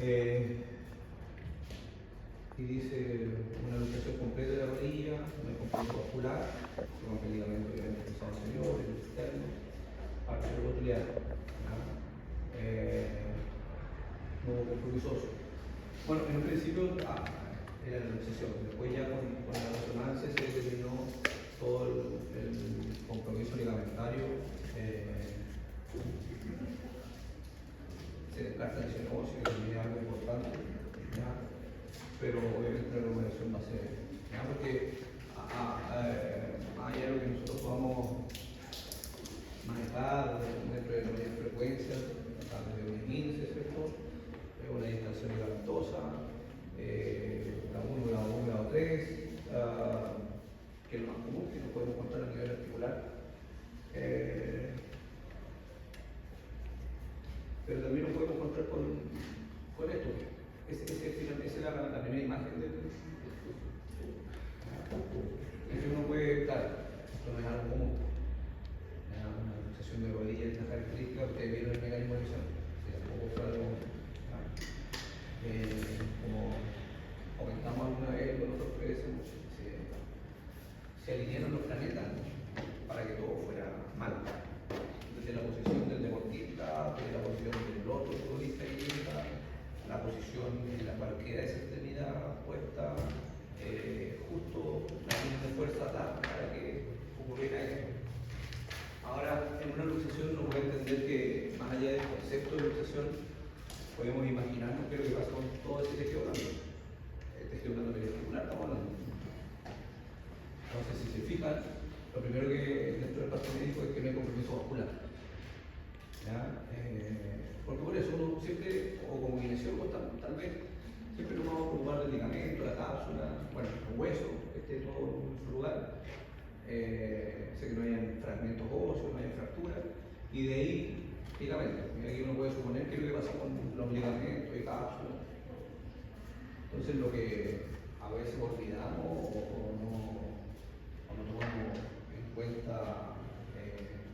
Eh, y dice una luxación completa de la rodilla, no hay compromiso vascular, se rompe el ligamento obviamente cruzado anterior, el externo, arterio rotuliar, no hubo compromiso óseo. Bueno, en un principio era la luxación, después ya con la resonancia se determinó todo el compromiso ligamentario, se descarta el óseo, que también es algo importante, ¿ya? Pero obviamente la recuperación va a ser, ¿ya? Porque más allá de lo que nosotros podamos manejar dentro de la mayor frecuencia, desde un 15, ¿cierto? Una distensión ligamentosa, la 1, la 2, la 3, que es lo más común que nos podemos encontrar a nivel articular. Pero también nos podemos encontrar con esto. Esa es la primera imagen de que uno puede, claro, esto no es algo común. Una luxación de rodilla es una característica, ustedes vieron el mecanismo de luxación, tampoco fue algo, como comentamos alguna vez con otros profesores, se alinearon los planetas para que todo fuera mal. Desde la posición del deportista, desde la posición del otro futbolista y la posición en la cual queda esa extremidad puesta, justo la línea de fuerza atrás para que ocurriera esto. Ahora, en una luxación uno puede entender que, más allá del concepto de luxación, podemos imaginarnos qué es lo que pasa con todo ese tejido blando. El tejido blando periarticular estamos hablando. Entonces, si se fijan, lo primero que dentro del parte médico es que no hay compromiso vascular. Porque por eso uno siempre, o como kinesiólogo tal vez, siempre nos vamos a preocupar del ligamento, la cápsula, bueno, el hueso, que esté todo en su lugar. Sé que no hayan fragmentos óseos, no hayan fracturas, y de ahí ligamentos. Y aquí uno puede suponer qué es lo que pasa con los ligamentos y cápsulas. Entonces, lo que a veces olvidamos o no tomamos en cuenta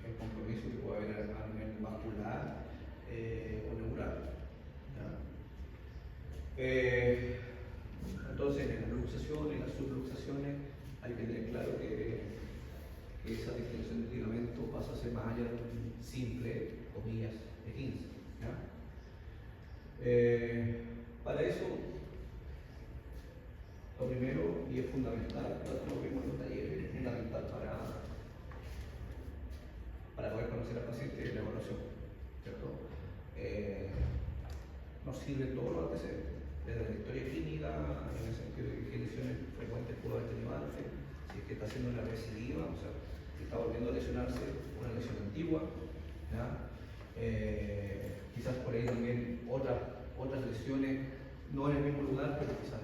el compromiso que puede haber a nivel vascular o neural. Entonces, en las luxaciones y las subluxaciones hay que tener claro que esa distensión del ligamento pasa a ser más allá de un simple, comillas, de 15. Para eso, lo primero, y es fundamental, lo vimos en los talleres, es fundamental para poder conocer al paciente la evaluación, ¿cierto? Nos sirven todos los antecedentes, desde la historia clínica, en el sentido de qué lesiones frecuentes pudo haber tenido antes, si es que está haciendo una recidiva, o sea, si está volviendo a lesionarse, una lesión antigua, quizás por ahí también otras lesiones, no en el mismo lugar, pero quizás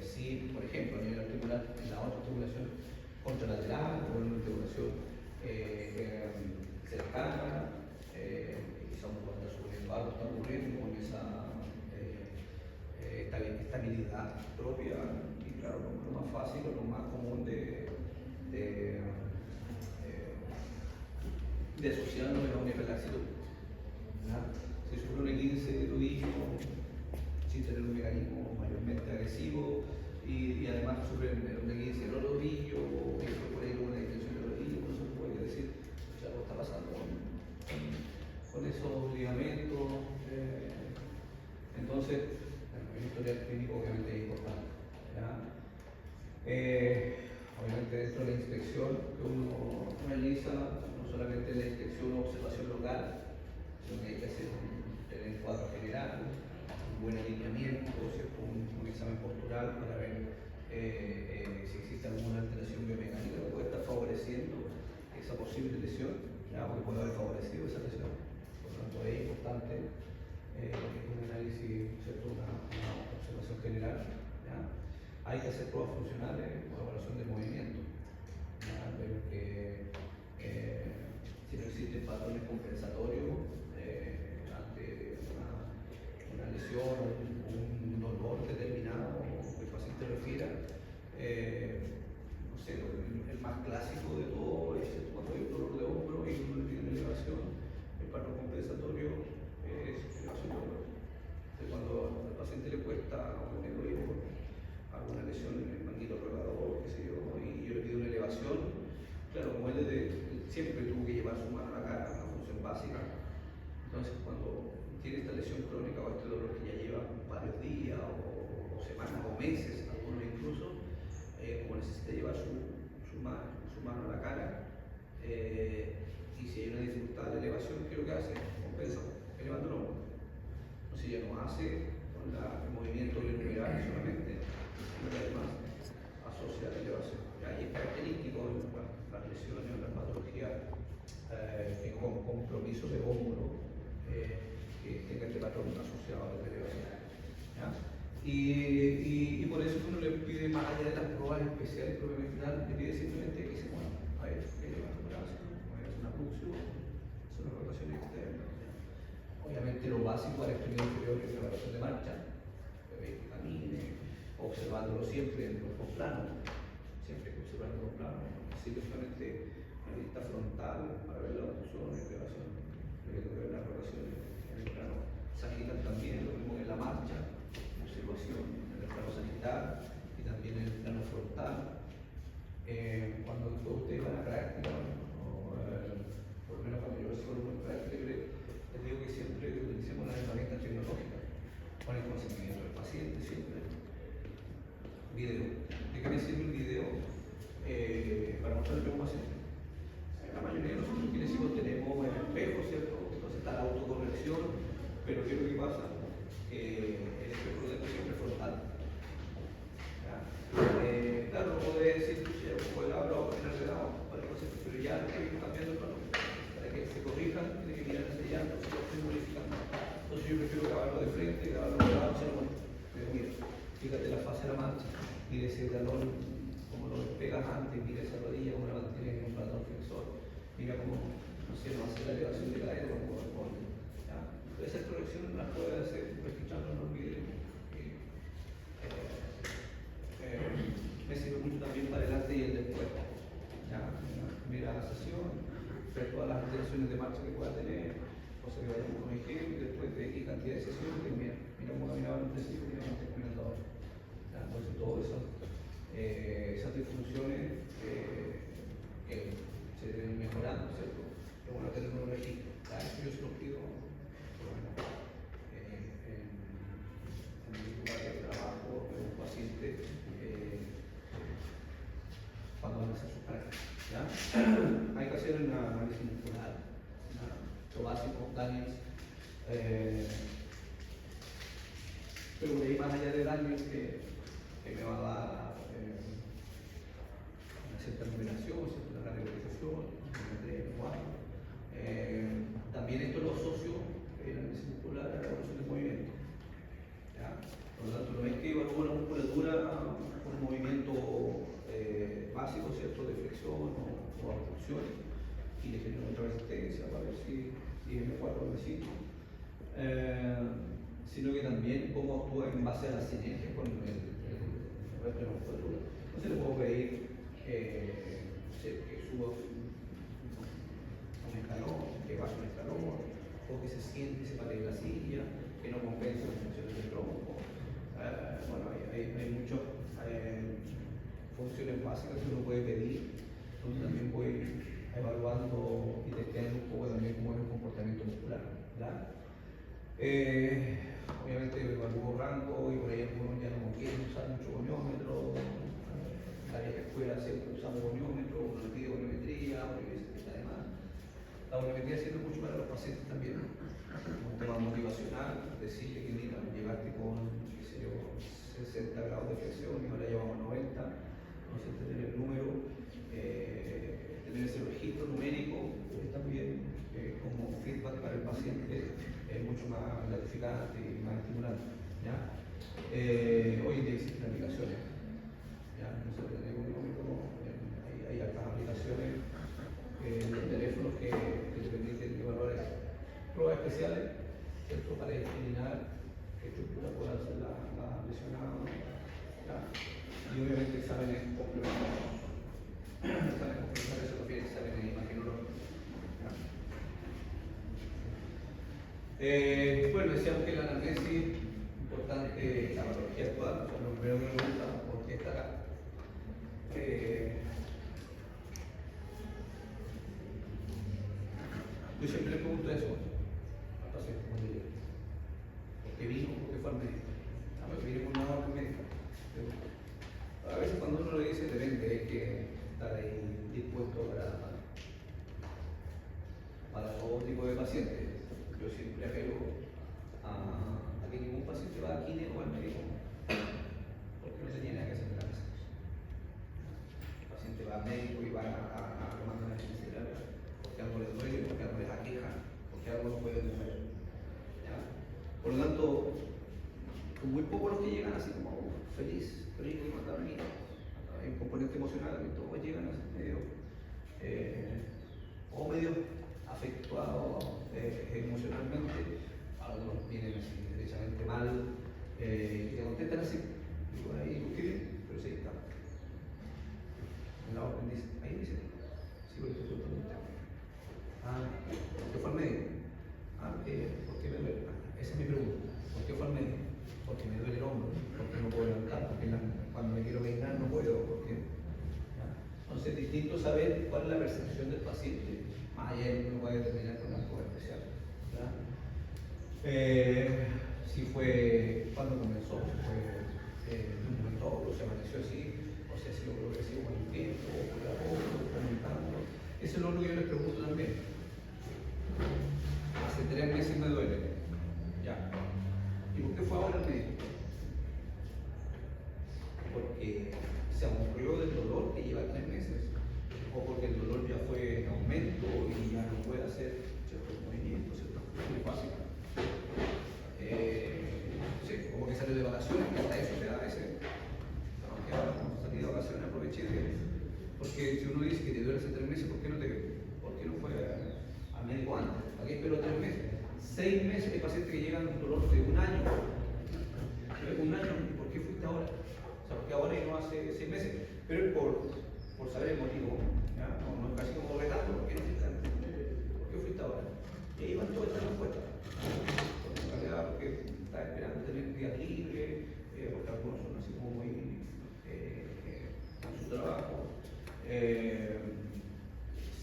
sí, por ejemplo, a nivel articular, en la otra articulación contralateral o en una articulación cercana, quizás cuando está sucediendo algo, está ocurriendo con esa estabilidad propia, y claro, lo más fácil o lo más común de asociarlo a una hiperlaxitud. Si sufre un 15 de tobillo, sin tener un mecanismo mayormente agresivo, y además sufre un 15 del otro tobillo, y después por ahí una distensión del tobillo, no se puede decir, o sea, algo está pasando con esos ligamentos. Entonces, el historial clínico obviamente es importante. Obviamente dentro de la inspección que uno realiza, no solamente la inspección o observación local, sino que hay que tener un cuadro general, un buen alineamiento, ¿cierto? Un examen postural para ver si existe alguna alteración biomecánica que puede estar favoreciendo esa posible lesión, o que puede haber favorecido esa lesión. Por lo tanto, es importante un análisis, ¿cierto? Una observación general. Hay que hacer pruebas funcionales o evaluación del movimiento. Ver que si no existen patrones compensatorios ante una lesión o un dolor determinado que el paciente refiera. No sé, el más clásico de todo es cuando hay un dolor de hombro y uno tiene elevación, el patrón compensatorio es elevación de hombro. Cuando siempre tuvo que llevar su mano a la cara, una función básica. Entonces, cuando tiene esta lesión crónica o este dolor que ya lleva varios días o semanas o meses, algunos incluso, como necesita llevar su mano a la cara, y si hay una dificultad de elevación, ¿qué es lo que hace? Compensa, elevando el hombro. Entonces ya no hace con el movimiento unilateral solamente, sino que además asocia la elevación. Y es característico en las lesiones o las patologías con compromiso de hombro que tenga este patrón asociado a la elevación. ¿Ya? Y por eso uno le pide, más allá de las pruebas especiales propiamente tal, le pide simplemente que se mueva. A ver, que levante el brazo, es una abducción, es una rotación externa. ¿Ya? Obviamente lo básico para el extremidad inferior es la rotación de marcha, que camine, observándolo siempre en los dos planos, siempre que observar en los dos planos, así que solamente la vista frontal para ver la abducción y elevación, que ver las rotaciones en el plano sagital también, lo mismo en la marcha, observación en el plano sagital y también en el plano frontal. Cuando después ustedes van a práctica, por lo menos cuando yo resuelvo en práctica, les digo que siempre utilicemos las herramientas tecnológicas con el consentimiento del paciente, siempre. Video. ¿De qué me sirve el video? Para mostrarle a un paciente. La mayoría de nosotros kinésicos tenemos el espejo, ¿cierto? Entonces está la autocorrección, pero ¿qué es lo que pasa? El espejo lo tengo siempre frontal. Claro, no puede decir que un poco de habla o en el lado, pero ya estoy cambiando el plano. Para que se corrijan, tiene que mirar hacia allá, entonces lo estoy modificando. Entonces yo prefiero grabarlo de frente, grabarlo de lado, hacia bueno. Pero mira, fíjate la fase de la marcha, mira ese talón, como lo despegas antes, mira esa rodilla, como la mantienes en un platón flexor, mira cómo, no sé, no hace la elevación de cadera como corresponde. Esas correcciones las puede hacer escuchando en los videos. Me sirve mucho también para el antes y el después. ¿Ya? Mira la sesión, ver todas las alteraciones de marcha que pueda tener, o sea que vayamos con ejemplo y después de X cantidad de sesiones, mira cómo caminaba en un principio, mira cómo está caminando ahora. Entonces todo eso, esas disfunciones se deben mejorando, ¿cierto? Es bueno tener un registro. Yo se los pido, por lo menos, en mi lugar de trabajo, de un paciente, cuando van a hacer sus prácticas. ¿Ya? Hay que hacer una análisis muscular, lo básico, Daniels. Pero por ahí más allá de Daniels que me va a dar una cierta numeración, cierta categorización, también esto lo asocio en la análisis muscular a la evaluación del movimiento. ¿Ya? Por lo tanto, no es que evalúo la musculatura con un movimiento básico, ¿cierto?, de flexión o abducción, y le genero otra resistencia para ver si es M4 o M5, sino que también cómo actúa en base a la sinergia con el resto de la musculatura. Entonces le puedo pedir que suba un escalón, que baje un escalón, o que se siente y se pare de la silla, que no compense las funciones del tronco. Bueno, hay muchas funciones básicas que uno puede pedir, donde también voy evaluando y testeando un poco también cómo es el comportamiento muscular, ¿verdad? Obviamente evalúo rango y por ahí algunos ya no quieren usar mucho goniómetro. La vieja escuela siempre usamos goniómetro, uno le pide goniometría, o además. La goniometría sirve mucho para los pacientes también, un tema motivacional, decirle que mira, llegaste con, qué sé yo, 60 grados de flexión y ahora llevamos 90, entonces tener el número, tener ese registro numérico también como feedback para el paciente es mucho más gratificante y más estimulante. ¿Ya? Hoy en día existen aplicaciones, ¿ya? Nosotros tenemos un número, hay otras aplicaciones en los teléfonos que te permiten evaluar pruebas especiales, ¿cierto?, para determinar qué estructura puede hacer la lesionada. Y obviamente exámenes complementarios. Exámenes complementarios se refiere a exámenes imagenológicos. Bueno, decíamos que la anamnesis, importante la patología actual, o sea, lo primero que me pregunta, ¿por qué está acá? Yo siempre le pregunto eso al paciente cuando llega. ¿Por qué vino? ¿Por qué fue al médico? Porque viene con una orden médica. A veces cuando uno le dice depende, hay que estar ahí dispuesto para todo tipo de pacientes. Yo siempre apelo a que ningún paciente va aquí o al médico porque no tenía nada que hacer en la casa. El paciente va al médico y va a tomar una necesidad porque algo le duele, porque algo les aqueja, porque algo no puede mover. ¿Ya? Por lo tanto, son muy pocos los que llegan así como feliz y mandar venir. Hay un componente emocional y todos llegan así medio afectuados emocionalmente, algunos vienen así derechamente mal y te contestan así. Digo, ahí busqué bien, pero sí está. En la orden dice, ahí dice, sí, porque estoy preguntando. ¿Por qué fue al médico? ¿Por qué me duele? Esa es mi pregunta. ¿Por qué fue al médico? Porque me duele el hombro, porque no puedo levantar, porque cuando me quiero peinar no puedo, porque... Entonces es distinto saber cuál es la percepción del paciente, más allá de que uno puede determinar con algo especial. Si fue cuando comenzó, si fue de un momento a otro, se amaneció así, o si ha sido progresivo con el tiempo, o por la poco, comentando. Eso es lo que yo les pregunto también. Hace 3 meses me duele. Ya. ¿Y por qué fue ahora el médico? Porque se aburrió del dolor que lleva 3 meses, o porque el dolor ya fue en aumento y ya no puede hacer ciertos movimientos, ciertas funciones básicas. Sí, como que salió de vacaciones, que hasta eso te da ese. Aunque ahora como salí de vacaciones aproveché porque si uno dice que te duele hace 3 meses, ¿por qué no fue al médico antes? ¿Para qué esperó 3 meses? 6 meses hay pacientes que llegan con dolor de 1 año. Un año, ¿por qué fuiste ahora? O sea, porque ahora y no hace 6 meses, pero es por saber el motivo, ¿ya? No es casi como retando, ¿por qué no fuiste antes? ¿Por qué fuiste ahora? Y ahí van todas estas respuestas. Porque en realidad, porque está esperando tener días libres, porque algunos son así como muy en su trabajo.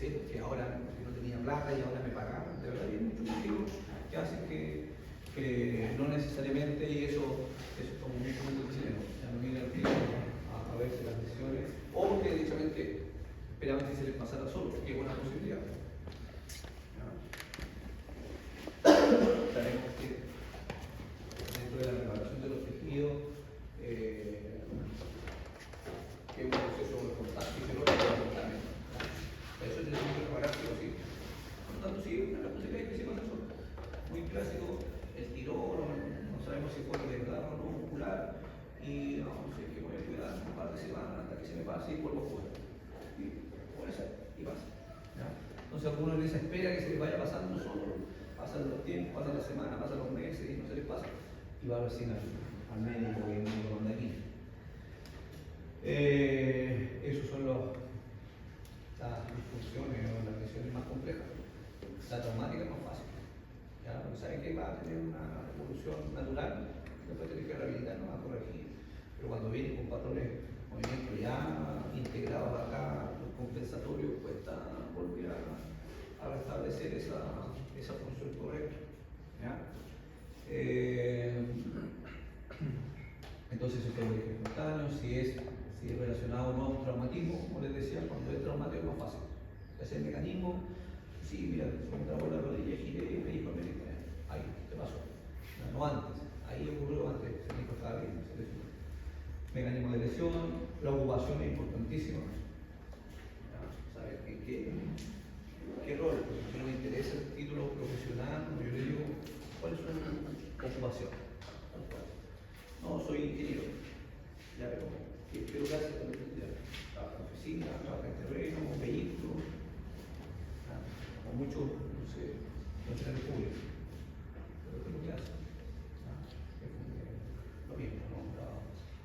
Sí, porque ahora no tenía plata y ahora me pagaban. De verdad, hay muchos motivos que hacen que no necesariamente, y eso es como muy común en chileno, ya no viene al a verse las lesiones, o que directamente esperaban que se les pasara solo, que es una posibilidad. Sabemos que dentro de la reparación de los tejidos, que es un proceso de contacto fisiológico fundamental. Eso es necesario reparar sí o sí. Por lo tanto, sí, una posibilidad es que se pase solo. Muy clásico, el tirón, no sabemos si fue de verdad o no muscular, y no sé, que voy a cuidar un par de semanas hasta que se me pase y vuelvo a jugar. Y puede ser, y pasa. ¿Ya? Entonces algunos les espera que se les vaya pasando solo, pasan los tiempos, pasan las semanas, pasan los meses y no se les pasa. Y va recién al médico y el médico manda aquí. Esos son las disfunciones o las lesiones más complejas. La traumática es más fácil. ¿Ya? Porque sabe que va a tener una evolución natural, después tiene que rehabilitarnos, a corregir. Pero cuando viene con patrones, movimientos ya integrados acá, los compensatorios, cuesta volver a restablecer esa función correcta. ¿Ya? Entonces, el dolor espontáneo, si es relacionado o no a un traumatismo, como les decía, cuando es traumático es más fácil. Ese mecanismo, sí, mira, se me trabó la rodilla, giré, me dijo el médico, ahí, te pasó. No antes, ahí ocurrió antes, el médico estaba bien, se lesionó. Mecanismo de lesión, la ocupación es importantísima. ¿Saber qué rol? Porque no me interesa el título profesional, yo le digo, ¿cuál es su ocupación? No, soy ingeniero. Ya, pero ¿qué es lo que hace? Trabaja en oficina, trabaja en terreno, vehículos, o mucho, no sé, funcionarios públicos. Pero ¿qué es lo que hace? Lo mismo, ¿no?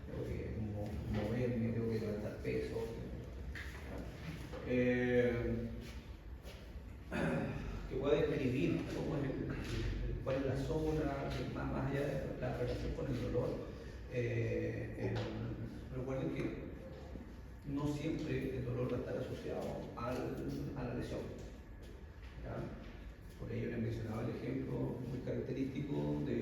Tengo que moverme, tengo que levantar peso. Que pueda describir cómo es cuál es la zona, más allá de la relación con el dolor. Recuerden que no siempre el dolor va a estar asociado a la lesión. ¿Ya? característico de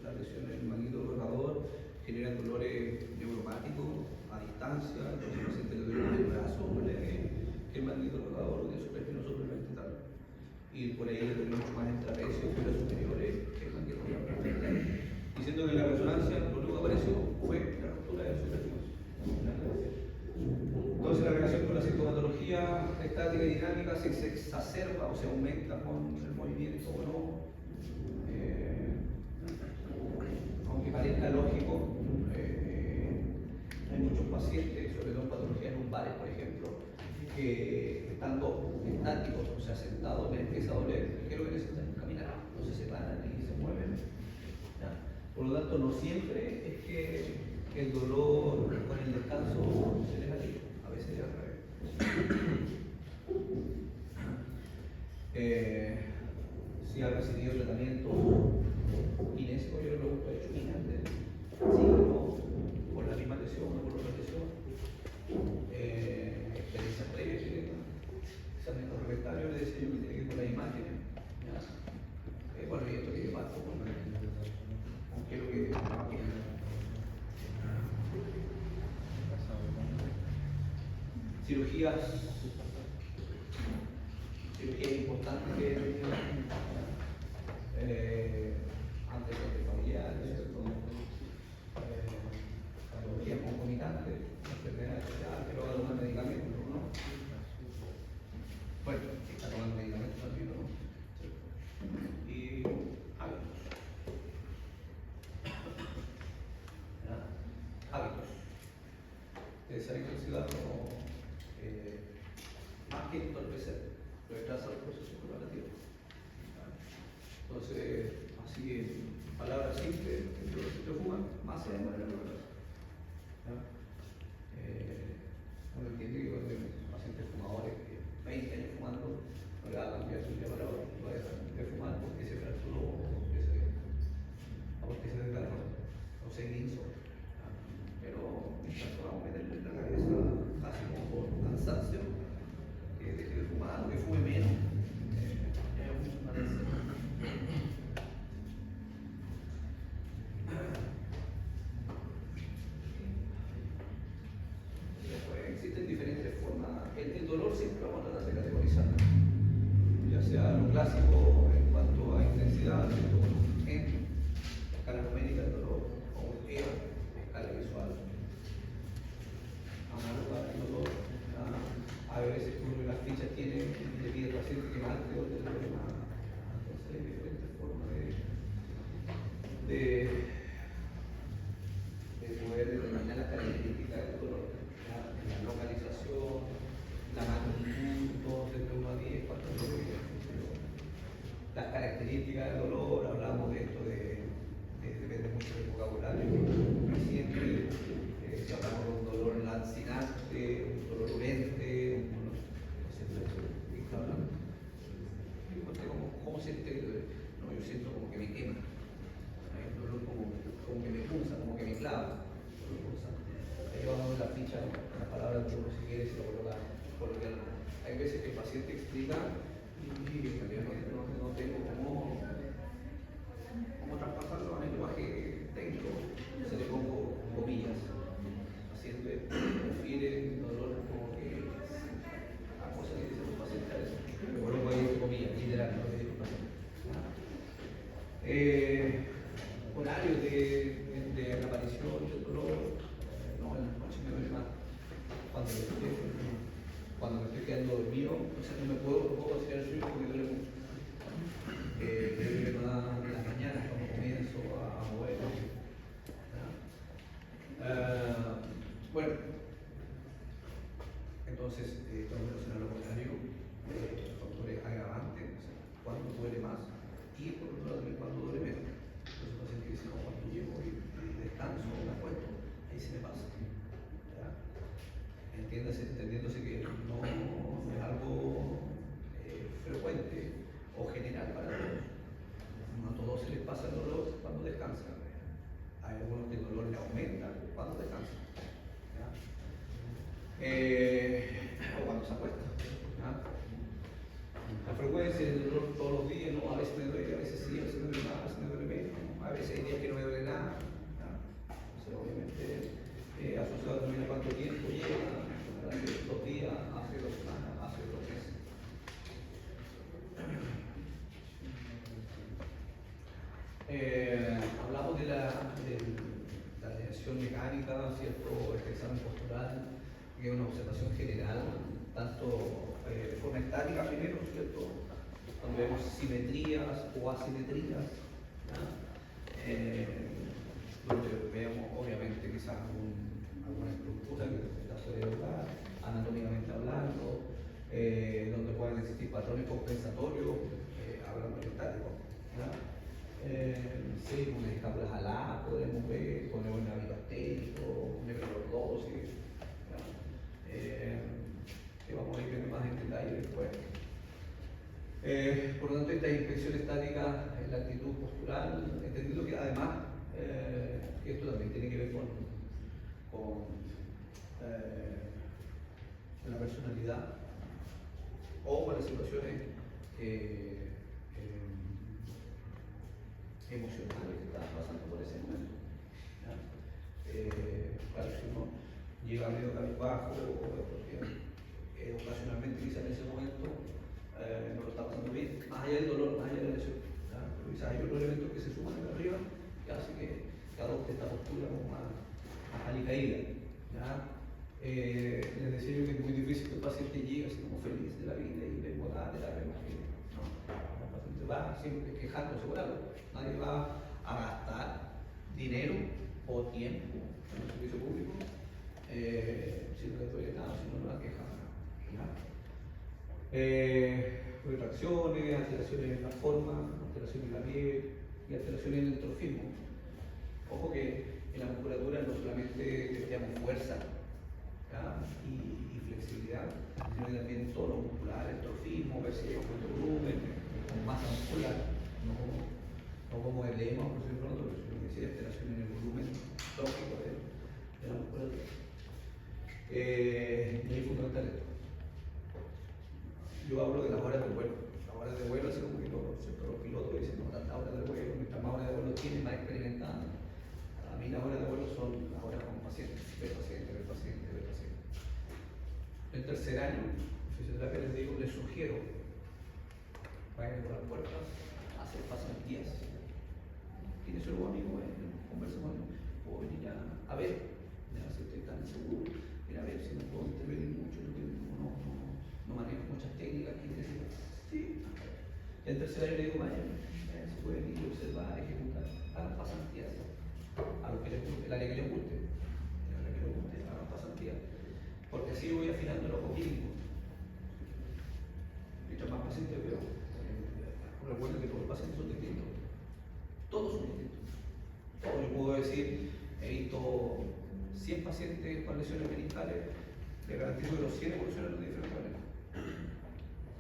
las lesiones del manguito rotador, generan dolores neuropáticos a distancia, entonces el paciente le duele más el brazo, duele que el manguito rotador de supraespinoso plurimental. Y por ahí le duele mucho más el trapecio, fibras superiores, que el manguito rotador. Diciendo que en la resonancia lo único que apareció fue la ruptura del supraespinoso. Entonces la relación con la sintomatología estática y dinámica se exacerba o se aumenta con el movimiento o no. Aunque parezca lógico, hay muchos pacientes, sobre todo en patologías lumbares, por ejemplo, que estando estáticos, o sea, sentados, les empieza a doler, ¿qué es lo que necesitan? Caminar, entonces se paran y se mueven. ¿Ya? Por lo tanto, no siempre es que el dolor con el descanso se les alivia, a veces es al revés. Si ha recibido tratamiento kinésico, yo le pregunto, ¿ha hecho antes? Sí, no, por la misma lesión o por otra lesión. Experiencia previa, examen correctario, le decía yo que tiene que ir con las imágenes. Bueno, y esto que pasa, aunque lo que cirugías importantes que antecedentes familiares, ¿cierto? Patologías concomitantes, enfermedades sociales, pero va a tomar medicamentos, ¿no? Bueno, está tomando medicamentos también, ¿no? Y hábitos. Hábitos. Ustedes saben que el ciudadano, más que entorpecer, retrasa el proceso curativo. Entonces, así en palabras simples, si te fuman, más se demora en recuperarse. Uno entiende que cuando hay pacientes fumadores que 20 años fumando, no le va a cambiar su día para otro, va a dejar de fumar porque se fracturó o porque se desgarró o se guinzó. Pero mientras vamos a meterle en la cabeza, casi como por cansancio, que deje de fumar o que fume menos. Existen diferentes formas. El dolor siempre lo vamos a tratar de categorizar, ya sea lo clásico en cuanto a intensidad, en escala numérica del dolor, o EVA, escala visual, análoga al dolor. A veces uno de las fichas tiene, le pide al paciente que marque o te duele más. Entonces hay diferentes formas de poder determinar las características del dolor. La localización, la magnitud, todo desde 1 a 10, cuánto es lo que las características del dolor, hablamos de esto depende mucho del vocabulario reciente, si hablamos de un dolor lancinante, un dolor urente, no sé, ¿qué está hablando? ¿Cómo siente? No, yo siento como que me quema, hay un dolor como que me pulsa, como que me clava. Ahí vamos a ver la ficha, ¿no? Las palabras de uno si quiere, si lo coloca coloquialmente. Hay veces que el paciente explica y en realidad no tengo cómo traspasarlo en el lenguaje técnico. Se le pongo comillas. El paciente refiere dolor como que a cosas que dicen los pacientes. Me coloco ahí entre comillas, literal, lo que dice el paciente. Horarios de la aparición del dolor. No, en la noche me duele más. Cuando me estoy quedando dormido, o sea, no puedo hacer el sueño porque duele mucho. Me duele más en las mañanas cuando comienzo a moverme. Bueno, entonces, todo relacionado al horario, factores agravantes, o sea, cuándo duele más y por otro lado también cuándo duele menos. Entonces, el paciente dice, no, cuando llego y descanso o me acuesto, ahí se me pasa. Entendiéndose que no es algo frecuente o general para todos. No a todos se les pasa el dolor cuando descansan. Hay algunos que el dolor le aumenta cuando descansan. O cuando se acuestan. La frecuencia del dolor todos los días, no, a veces me duele, a veces sí, a veces me duele más, a veces me duele veces hay días que no me duele nada. ¿Ya? Entonces, obviamente, asociado también a cuánto tiempo lleva, hace 2 días, hace 2 semanas, hace 2 meses. Hablamos de la alineación mecánica, ¿cierto? Este examen postural, que es una observación general, tanto de forma estática primero, ¿cierto? Donde vemos simetrías o asimetrías, donde vemos obviamente quizás alguna estructura que la puede hablar, anatómicamente hablando, donde pueden existir patrones compensatorios, hablando de estático. Sí, unas escápulas aladas podemos ver, ponemos un navigo astérico, necrolordosis, que vamos a ir viendo más en detalle después. Por lo tanto, esta inspección estática en la actitud postural, entendiendo que además esto también tiene que ver con la personalidad o con las situaciones emocionales que están pasando por ese momento. Claro, si uno llega medio cabizbajo, porque ocasionalmente quizás en ese momento no lo está pasando bien, más allá del dolor, más allá de la lesión. Pero quizás hay otros elementos que se suman acá arriba que hace que adopte esta postura como más alicaída. Les decía yo que es muy difícil que el paciente llegue así como feliz de la vida y vengo a terapia, porque no, el paciente va siempre quejándose por algo. Nadie va a gastar dinero o tiempo en el servicio público si no le duele nada, si no le va a quejar nada. Retracciones, alteraciones en la forma, alteraciones en la piel y alteraciones en el trofismo. Ojo que en la musculatura no solamente testeamos fuerza y flexibilidad, sino que también todo lo muscular, el trofismo, ver si hay aumento de volumen, con masa muscular, no como edema o proceso inflamatorio, sino que si hay alteración en el volumen lógico de la musculatura. Y es fundamental esto. Yo hablo de las horas de vuelo. Las horas de vuelo, así como que los pilotos dicen, no, tantas horas de vuelo, mientras más horas de vuelo tienen, más experimentando. A mí las horas de vuelo son las horas con pacientes, ver paciente, ver paciente, ver paciente. En tercer año, fisioterapia les digo, les sugiero, vayan por las puertas, hacer pasantías. Tiene su amigo, conversa con él, puedo venir a ver, si usted está inseguro, ir a ver si no puedo intervenir mucho, no manejo muchas técnicas, ¿quiere decir? Sí. Y en tercer año le digo, vayan, se pueden ir, observar, ejecutar, hagan pasantías. A lo que les guste, el área que les guste, hagan pasantías. Porque así voy afinando el ojo clínico. Mientras más pacientes veo, recuerden que todos los pacientes son distintos. Todos son distintos. Todos, yo puedo decir, he visto 100 pacientes con lesiones meniscales, le garantizo que los 100 evolucionan de diferentes maneras.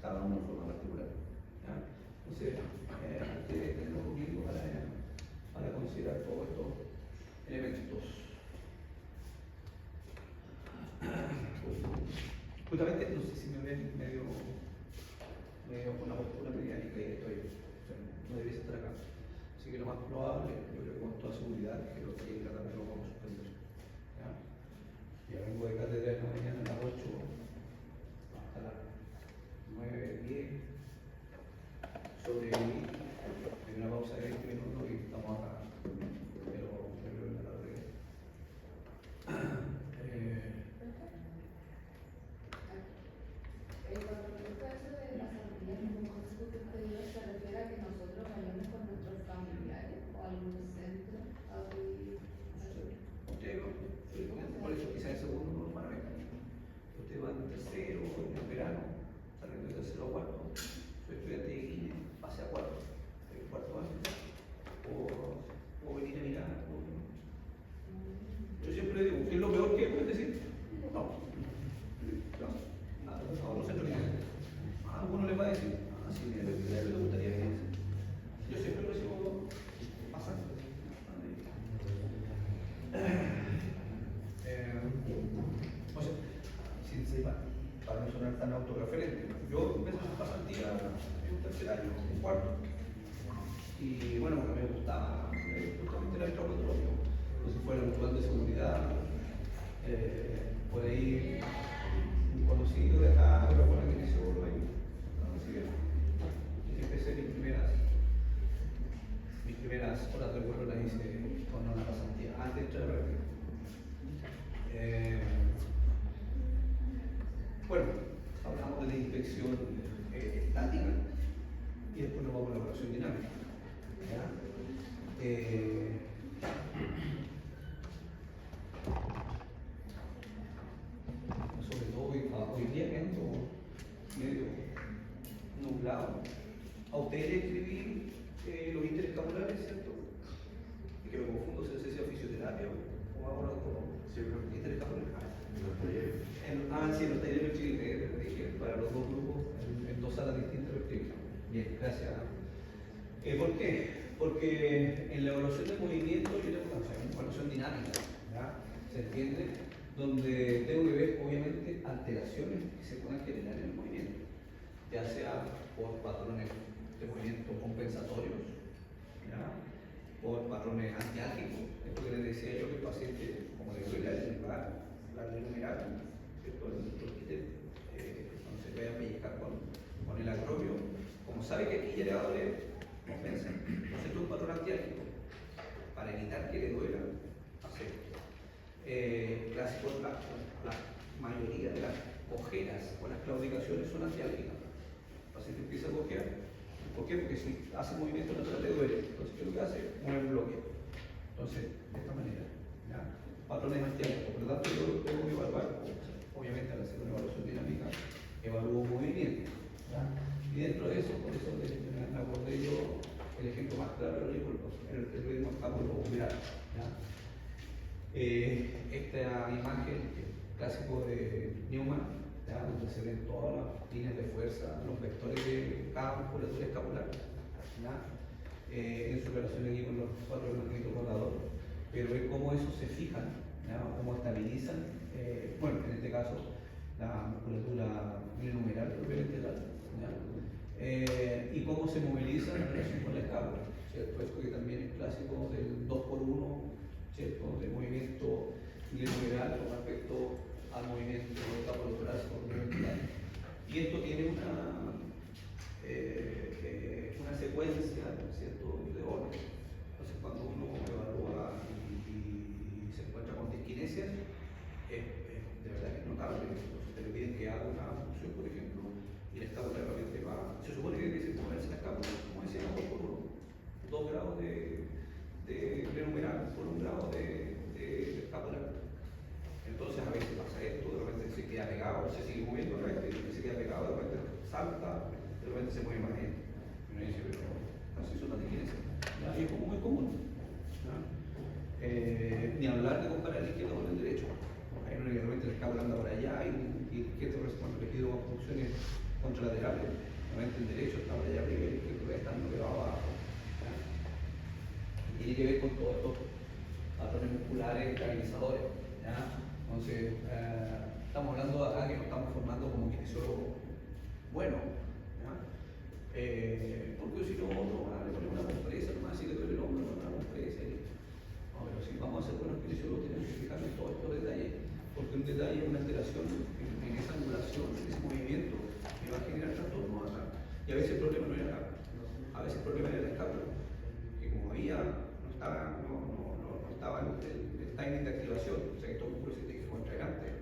Cada uno de forma particular. Entonces, hay que tener un poquito para considerar todos estos elementos. Justamente, no sé si me ven medio con la postura mediática y estoy, no debiese estar acá. Así que lo más probable, yo creo que con toda seguridad, es que lo que llegue también lo vamos a suspender. Ya vengo de cátedra de la mañana a las 8 hasta las 9, 10. Sobreviví, en una pausa de 20 minutos y estamos acá. Pero en la tarde. Cuando me gusta eso de las familias, ¿cómo es que usted se refiere a que nosotros vayamos con nuestros familiares o a algún centro a vivir? Por eso quizás el segundo no van a ver. Usted va en tercero, en el verano, saliendo de tercero o cuarto. Soy estudiante de Guinea, pase a cuarto año. O venir a mirar. Yo siempre digo, ¿qué es lo peor que puedes decir? No. No sé lo que a alguno le va a decir, sí, le gustaría que yo siempre lo sigo pasando. O sea, para no sonar tan autorreferente, yo empecé a hacer pasantía en un tercer año, un cuarto. Y bueno, porque a mí me gustaba justamente el traumatología. Entonces fue el plan de seguridad. Por ahí un conocido de acá, pero bueno, que hizo ahí. Así que empecé mis primeras horas de vuelo las hice con una pasantía antes de entrar a la práctica. Bueno, hablamos de la inspección estática y después nos vamos a la evaluación dinámica. ¿Ya? Sobre todo hoy día que ando medio nublado. A ustedes les escribí los interescapulares, ¿cierto? Y que me confundo si es fisioterapia o ahora con interescapulares. Sí, en los talleres lo dije, para los dos grupos, en dos salas distintas lo escribí. Bien, gracias. ¿Por qué? Porque en la evaluación de movimiento yo tengo una evaluación dinámica, ¿ya? ¿Se entiende? Donde tengo que ver, obviamente, alteraciones que se puedan generar en el movimiento, ya sea por patrones de movimiento compensatorios, ¿ya? Por patrones antiálgicos, esto que les decía yo que el paciente, como le duele la numeral, ¿cierto? Cuando se vaya a pellizcar con el acrobio, como sabe que aquí ya le va a doler, compensa. Entonces es un patrón antiálgico para evitar que le duela hacer. Clásico, la mayoría de las cojeras o las claudicaciones son antiálgicas. El paciente empieza a cojear. ¿Por qué? Porque si hace movimiento natural le duele. Entonces, ¿qué es lo que hace? Mueve el bloque. Entonces, de esta manera. ¿Ya? Patrones antiálgicos. Por lo tanto, yo tengo que evaluar, obviamente al hacer una evaluación dinámica, evalúo movimiento. ¿Ya? Y dentro de eso, por eso me acordé yo el ejemplo más claro del ritmo escapulohumeral. Esta imagen clásico de Newman, ¿ya? Donde se ven todas las líneas de fuerza, los vectores de cada musculatura escapular, en su relación aquí con los cuatro magnetos rotadores, pero es cómo esos se fijan, ¿ya? Cómo estabilizan, bueno, en este caso la musculatura binumeral propiamente tal, y cómo se moviliza en relación con la escápula, ¿cierto? Esto que también es clásico del 2x1, ¿cierto? De movimiento binumeral con respecto al movimiento escapulotorácico. Y esto tiene una secuencia, ¿cierto? De orden. Entonces, cuando uno evalúa y se encuentra con disquinesias, de verdad que es notable. Entonces, te le piden que haga una función, por ejemplo, y la escápula realmente va. Se supone que tiene que moverse la escápula, como decíamos, por 2 grados de prenumeral, por 1 grado de escapular. Entonces, a veces pasa esto, de repente se queda pegado, se sigue moviendo, de repente se queda pegado, de repente salta, de repente se mueve más lento. Y uno dice, pero así son las disquinesias. Y es como muy común. Ni hablar de comparar el izquierdo con el derecho. Hay uno que de repente la escápula anda por allá y el izquierdo responde elegido con funciones contralaterales. Normalmente el derecho está por allá arriba y el izquierdo está estando pegado abajo. Y tiene que ver con todos estos patrones musculares estabilizadores. Entonces, estamos hablando acá que nos estamos formando como kinesiólogos buenos. Porque si no, le ponemos una compresa, nomás si le duele el hombro, una compresa. No, pero si vamos a ser buenos kinesiólogos, tenemos que fijarnos en todos estos detalles, porque un detalle es una alteración en esa angulación, en ese movimiento, que va a generar trastorno acá. Y a veces el problema no era acá, a veces el problema era la escápula, que como no estaba el timing de activación, o sea que estos músculos se tienen que contraer antes,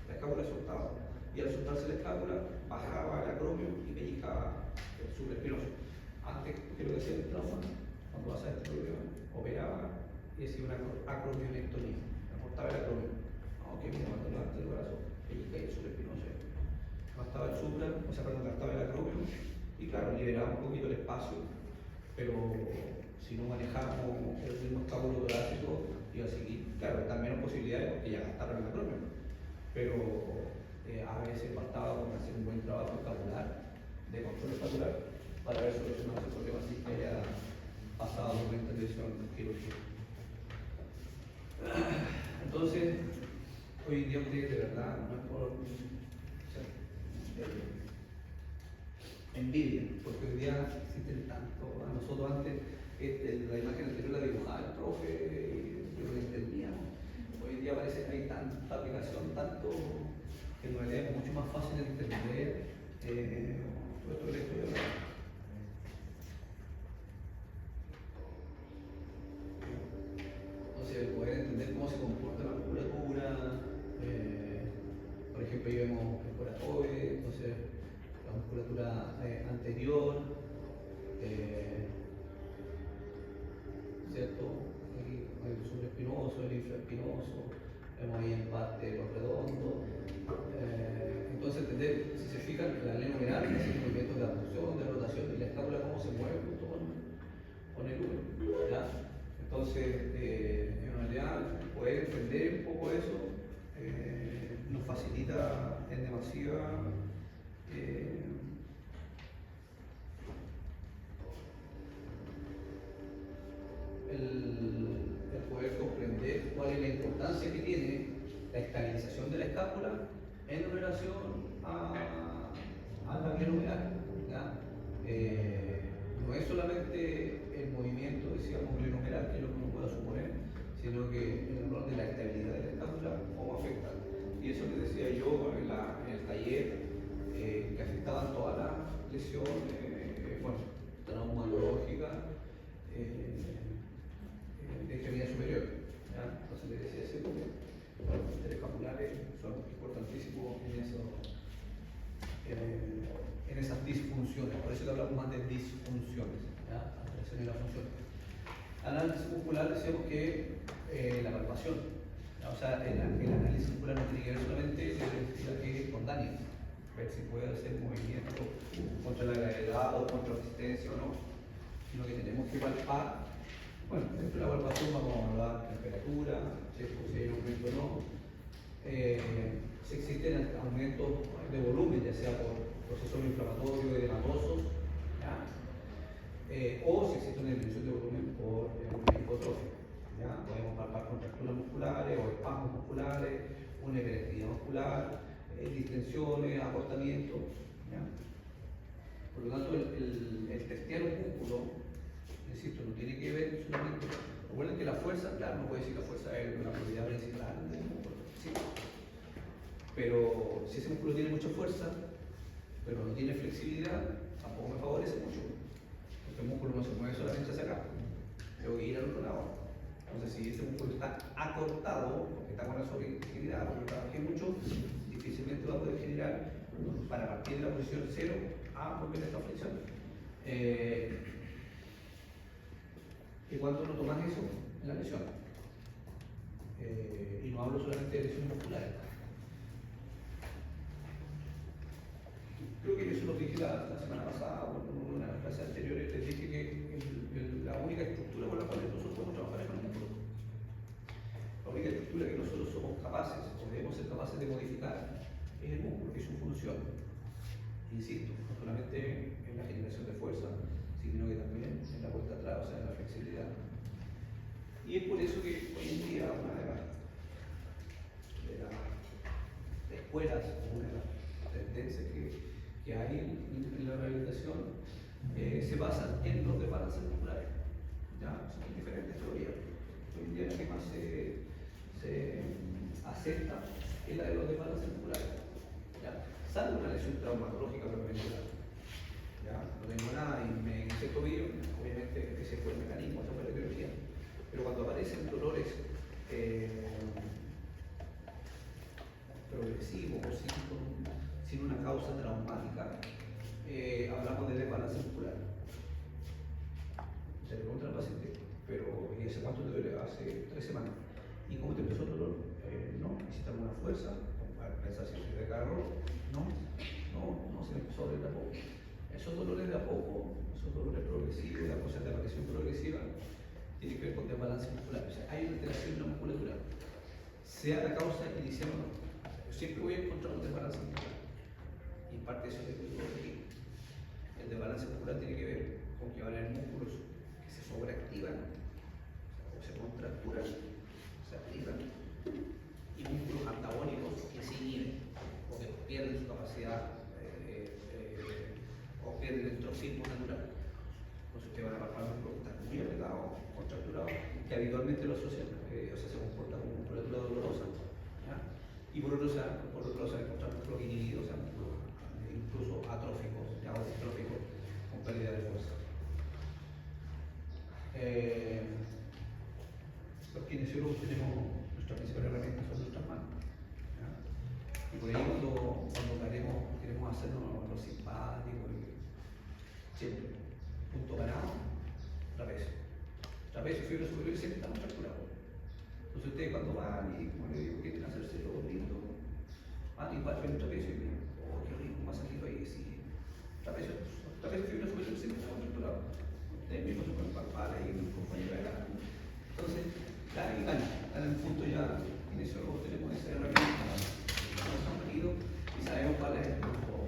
la escápula soltaba. Y al soltarse la escápula, bajaba el acromio y pellizcaba el supraespinoso. Antes, que lo decía el trauma, cuando pasa este problema, operaba y hacía una acromionectomía, aportaba el acromio. Aunque mira, cuando levanta el brazo, pellizca el supraespinoso. Gastaba el supra, gastaba el acromio y claro, liberaba un poquito el espacio, pero si no manejábamos el ritmo escapulotorácico, iba a seguir. Claro, están menos posibilidades porque ya gastaron el acromio, pero a veces bastaba con hacer un buen trabajo escapular, de control escapular, para haber solucionado ese problema sin que haya pasado por una intervención quirúrgica. Entonces, hoy en día ustedes de verdad no es por envidian, porque hoy día existen tanto, a nosotros antes la imagen anterior la dibujaba el profe y yo lo entendíamos. Hoy en día parece que hay tanta aplicación, tanto que en realidad es mucho más fácil de entender todo esto que les estoy hablando. Entonces, poder entender cómo se comporta la musculatura, por ejemplo, ahí vemos coratoide, entonces la musculatura anterior, ¿cierto? Aquí hay el supraespinoso, el infraespinoso, vemos ahí en parte los redondos. Entonces, entender, si se fijan, la línea numeral es el movimiento de abducción, de rotación y la escápula cómo se mueve junto con el útero, ¿ya? Entonces, en realidad, poder entender un poco eso nos facilita en demasía el poder comprender cuál es la importancia que tiene la estabilización de la escápula en relación a la glenoidal. No es solamente el movimiento, decíamos, glenomeral, que es lo que uno pueda suponer, sino que el rol de la estabilidad de la escápula, cómo afecta. Y eso que decía yo en el taller, que afectaban todas las lesiones, bueno, traumatológicas, de extremidad superior. ¿Ya? Entonces le decía ese porque los escapulares son importantísimos en esas disfunciones. Por eso que hablamos más de disfunciones, ¿ya? Alteración de la función. Análisis muscular, decíamos que la palpación, ¿ya? O sea, el análisis muscular no tiene que ver solamente con Daniel, ver si puede hacer movimiento contra la gravedad o contra resistencia o no, sino que tenemos que palpar. Bueno, dentro de la palpación vamos a hablar de temperatura, si hay aumento o no, si existen aumentos de volumen, ya sea por procesos inflamatorios, edematosos, o si existe una disminución de volumen por una hipotrofia. Podemos palpar contracturas musculares o espasmos musculares, una hiperactividad muscular, distensiones, acortamientos. Por lo tanto, el testear un músculo, insisto, no tiene que ver solamente. Recuerden que la fuerza, claro, no puede decir la fuerza es una propiedad principal del músculo, sí. Pero si ese músculo tiene mucha fuerza, pero no tiene flexibilidad, tampoco me favorece mucho. Porque el músculo no se mueve solamente hacia acá, tengo que ir al otro lado. Entonces, si ese músculo está acortado, porque está con la sobreactividad, porque trabajé mucho, difícilmente va a poder generar, para partir de la posición 0 a volver a esta flexión. ¿Y cuánto no tomas eso? En la lesión. Y no hablo solamente de lesiones musculares. Creo que eso lo dije la semana pasada o en una clase anterior, les dije que la única estructura con la cual nosotros podemos trabajar es con el músculo. La única estructura que nosotros somos capaces o debemos ser capaces de modificar es el músculo y su función. Insisto, no solamente en la generación de fuerza, sino que también en la vuelta atrás, o sea, en la flexibilidad. Y es por eso que hoy en día una de las escuelas, una de las tendencias que hay en la rehabilitación se basan en los desbalances musculares. ¿Ya? Son diferentes teorías. Hoy en día la que más se acepta es la de los desbalances musculares. ¿Ya? Salvo una lesión traumatológica permanente. ¿Ya? No tengo nada y me insecto virus, obviamente ese fue el mecanismo, esa fue la biología. Pero cuando aparecen dolores progresivos o sin una causa traumática, hablamos de desbalance muscular. Se le pregunta al paciente, pero ¿y hace cuánto te duele? Hace 3 semanas. ¿Y cómo te empezó el dolor? No, necesitas alguna fuerza, para pensar si soy de carro, no, se me empezó a doler de a poco. Esos dolores de a poco, esos dolores progresivos, la cosa de aparición progresiva, tiene que ver con desbalance muscular. O sea, hay una alteración de la musculatura, sea la causa inicial o no. Yo siempre voy a encontrar un desbalance muscular. Y parte de eso es lo que digo aquí. El desbalance muscular tiene que ver con que van a haber músculos que se sobreactivan, o se contracturan, se activan, y músculos antagónicos que se inhiben, o que pierden su capacidad, o pierden habitualmente lo asocian, o sea, se comporta como musculatura dolorosa, ¿ya? Y por otro lado se encuentran los inhibidos, o sea, incluso atróficos, ya, o distróficos, con pérdida de fuerza. Los kinesiólogos tenemos nuestra principal herramienta son nuestras manos, ¿ya? Y por ahí cuando queremos hacernos los simpáticos, siempre, punto ganado, trapecio. Trapecio, fibra superior, siempre estamos fracturados. Entonces ustedes cuando van y, como le digo, quieren hacerse los lindos, van igual ven un trapecio y miran, oh, qué rico, un masajito ahí, sí. Trapecio, fibra superior, siempre estamos fracturados. Ustedes mismos se pueden palpar ahí, un compañero de la. Entonces, ya ahí gana el punto ya, en eso tenemos esa herramienta, nos han venido y sabemos cuál es el punto.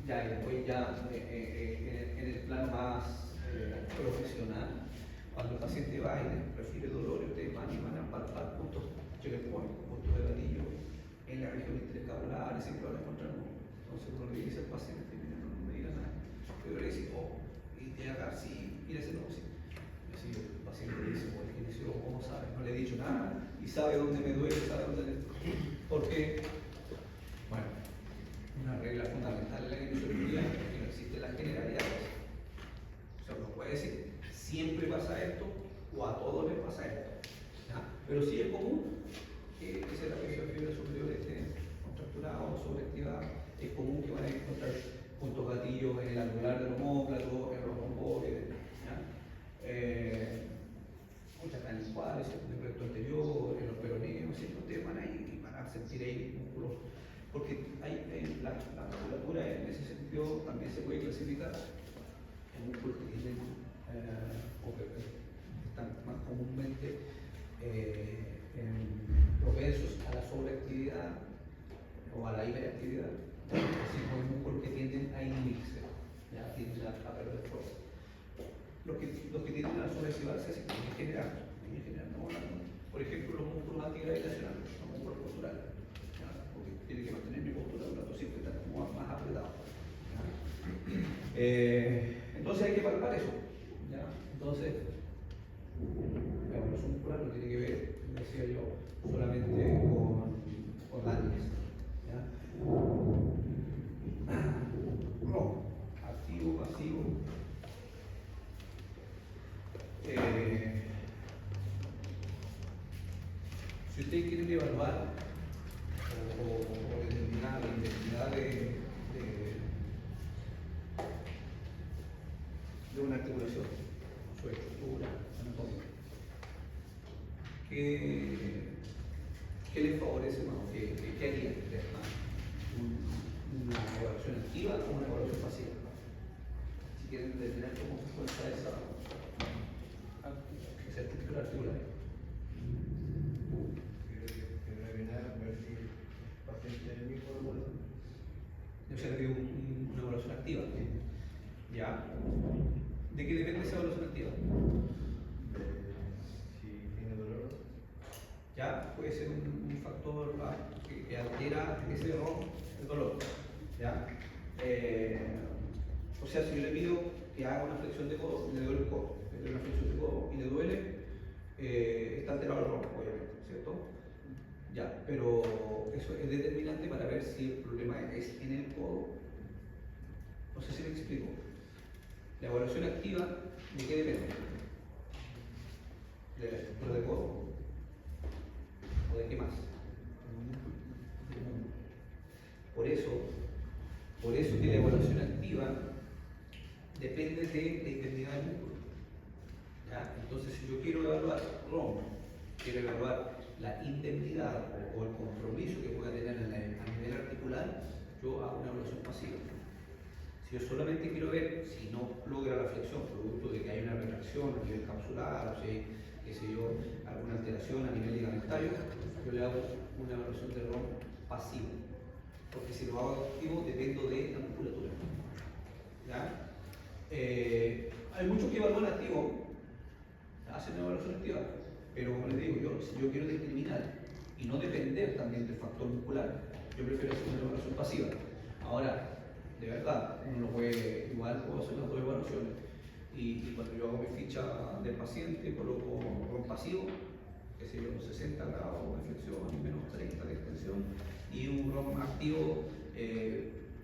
Ya, y después ya en el plano más profesional, cuando el paciente va y refiere dolor, ustedes van a palpar puntos checkpoint, puntos de gatillo en la región intercapsular, siempre van a encontrar uno. Entonces uno le dice al paciente, mira, no me diga nada, pero le dice, oh, y te haga así, mira ese no, sí. Así el paciente le dice, bueno, el kinesiólogo, ¿cómo sabe? No le he dicho nada, y sabe dónde me duele, sabe dónde le. Porque, bueno, una regla fundamental en la kinesiología es que no existen las generalidades. O sea, uno puede decir, siempre pasa esto, o a todos les pasa esto. ¿Ya? Pero sí es común que ese trapecio de fibra superior esté contracturado o sobreactivado. Es común que van a encontrar puntos gatillos en el anular del omóplato, en los romboides, muchas en el cuádriceps, en el recto anterior, en los peroneos, siempre ustedes van ahí y van a sentir ahí músculos. Porque la musculatura en ese sentido también se puede clasificar en músculos que tienen o que están más comúnmente propensos a la sobreactividad o a la hiperactividad, así como músculos que tienden a inhibirse, ya tienden a perder fuerza. Los que tienden a sobreactivarse, así como en general no, por ejemplo, los músculos antigravitacionales, los músculos posturales, porque tiene que mantener mi postura de un lado siempre está como más apretado. Entonces hay que palpar eso. ¿Ya? Entonces, la evaluación muscular no tiene que ver, decía yo, solamente con látex. No, activo, pasivo. Si ustedes quieren evaluar o determinar la intensidad de una articulación, su estructura anatómica, ¿qué les favorece más? ¿Qué harían? ¿Una evaluación activa o una evaluación pasiva? Si quieren determinar cómo se fuerza esa estructura articular. Yo se le dio una evaluación activa. ¿Ya? ¿De qué depende esa evaluación activa? Si tiene dolor. ¿Ya? Puede ser un factor que altera ese error, el dolor. ¿Ya? O sea, si yo le pido que haga una flexión de codo, le duele el codo. Le doy una flexión de codo y le duele, está alterado el error, obviamente, ¿cierto? Ya, pero eso es determinante para ver si el problema es en el codo. No sé si me explico. La evaluación activa, ¿de qué depende? ¿De la estructura del codo? ¿O de qué más? Por eso que la evaluación activa depende de la intensidad del músculo. ¿Ya? Entonces, si yo quiero evaluar rombo, quiero evaluar la indemnidad o el compromiso que pueda tener a nivel articular, yo hago una evaluación pasiva. Si yo solamente quiero ver si no logra la flexión, producto de que hay una retracción a nivel capsular, o si hay, qué sé yo, alguna alteración a nivel ligamentario, yo le hago una evaluación de ROM pasivo. Porque si lo hago activo, dependo de la musculatura. ¿Ya? Hay muchos que evalúan activo, hacen una evaluación activa, pero como les digo, si yo quiero discriminar y no depender también del factor muscular, yo prefiero hacer una evaluación pasiva. Ahora, de verdad, uno lo puede, igual puedo hacer las dos evaluaciones y cuando yo hago mi ficha del paciente coloco ROM pasivo, que sé yo, 60 grados de flexión y menos 30 de extensión, y un ROM activo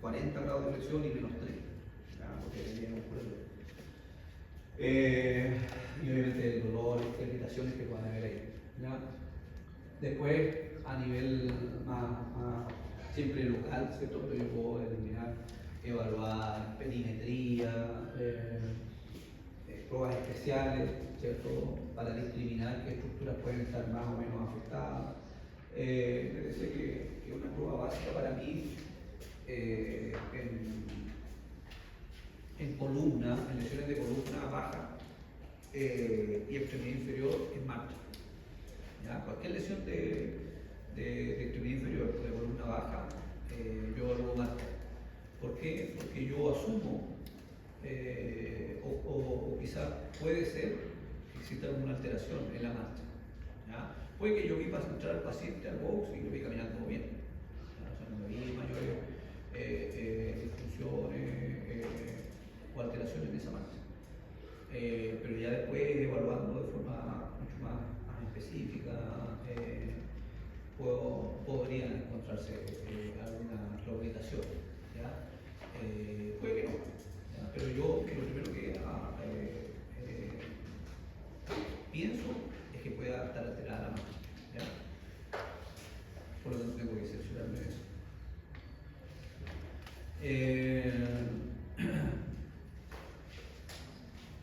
40 grados de flexión y menos 30, ¿ya? Porque viene un problema. Y obviamente el dolor, las irritaciones que puedan haber ahí, ¿ya? Después, a nivel más siempre local, ¿cierto? Pero yo puedo determinar, evaluar perimetría, pruebas especiales, ¿cierto? Para discriminar qué estructuras pueden estar más o menos afectadas. Me parece que una prueba básica para mí en columna, en lesiones de columna baja y extremidad inferior en marcha. ¿Ya? Cualquier lesión de extremidad inferior de columna baja, yo evalúo marcha. ¿Por qué? Porque yo asumo, o quizás puede ser que exista alguna alteración en la marcha. ¿Ya? Puede que yo vi para entrar al paciente al box y lo vi caminando bien. ¿Ya? O sea, no vi mayores disfunciones o alteraciones en esa marcha. Pero ya después, evaluando de forma mucho más específica, podrían encontrarse alguna rehabilitación. ¿Ya? Puede que no, ¿ya? Pero yo lo primero que pienso es que pueda estar alterada la marcha. ¿Ya? Por lo tanto, tengo que cerciorarme de eso.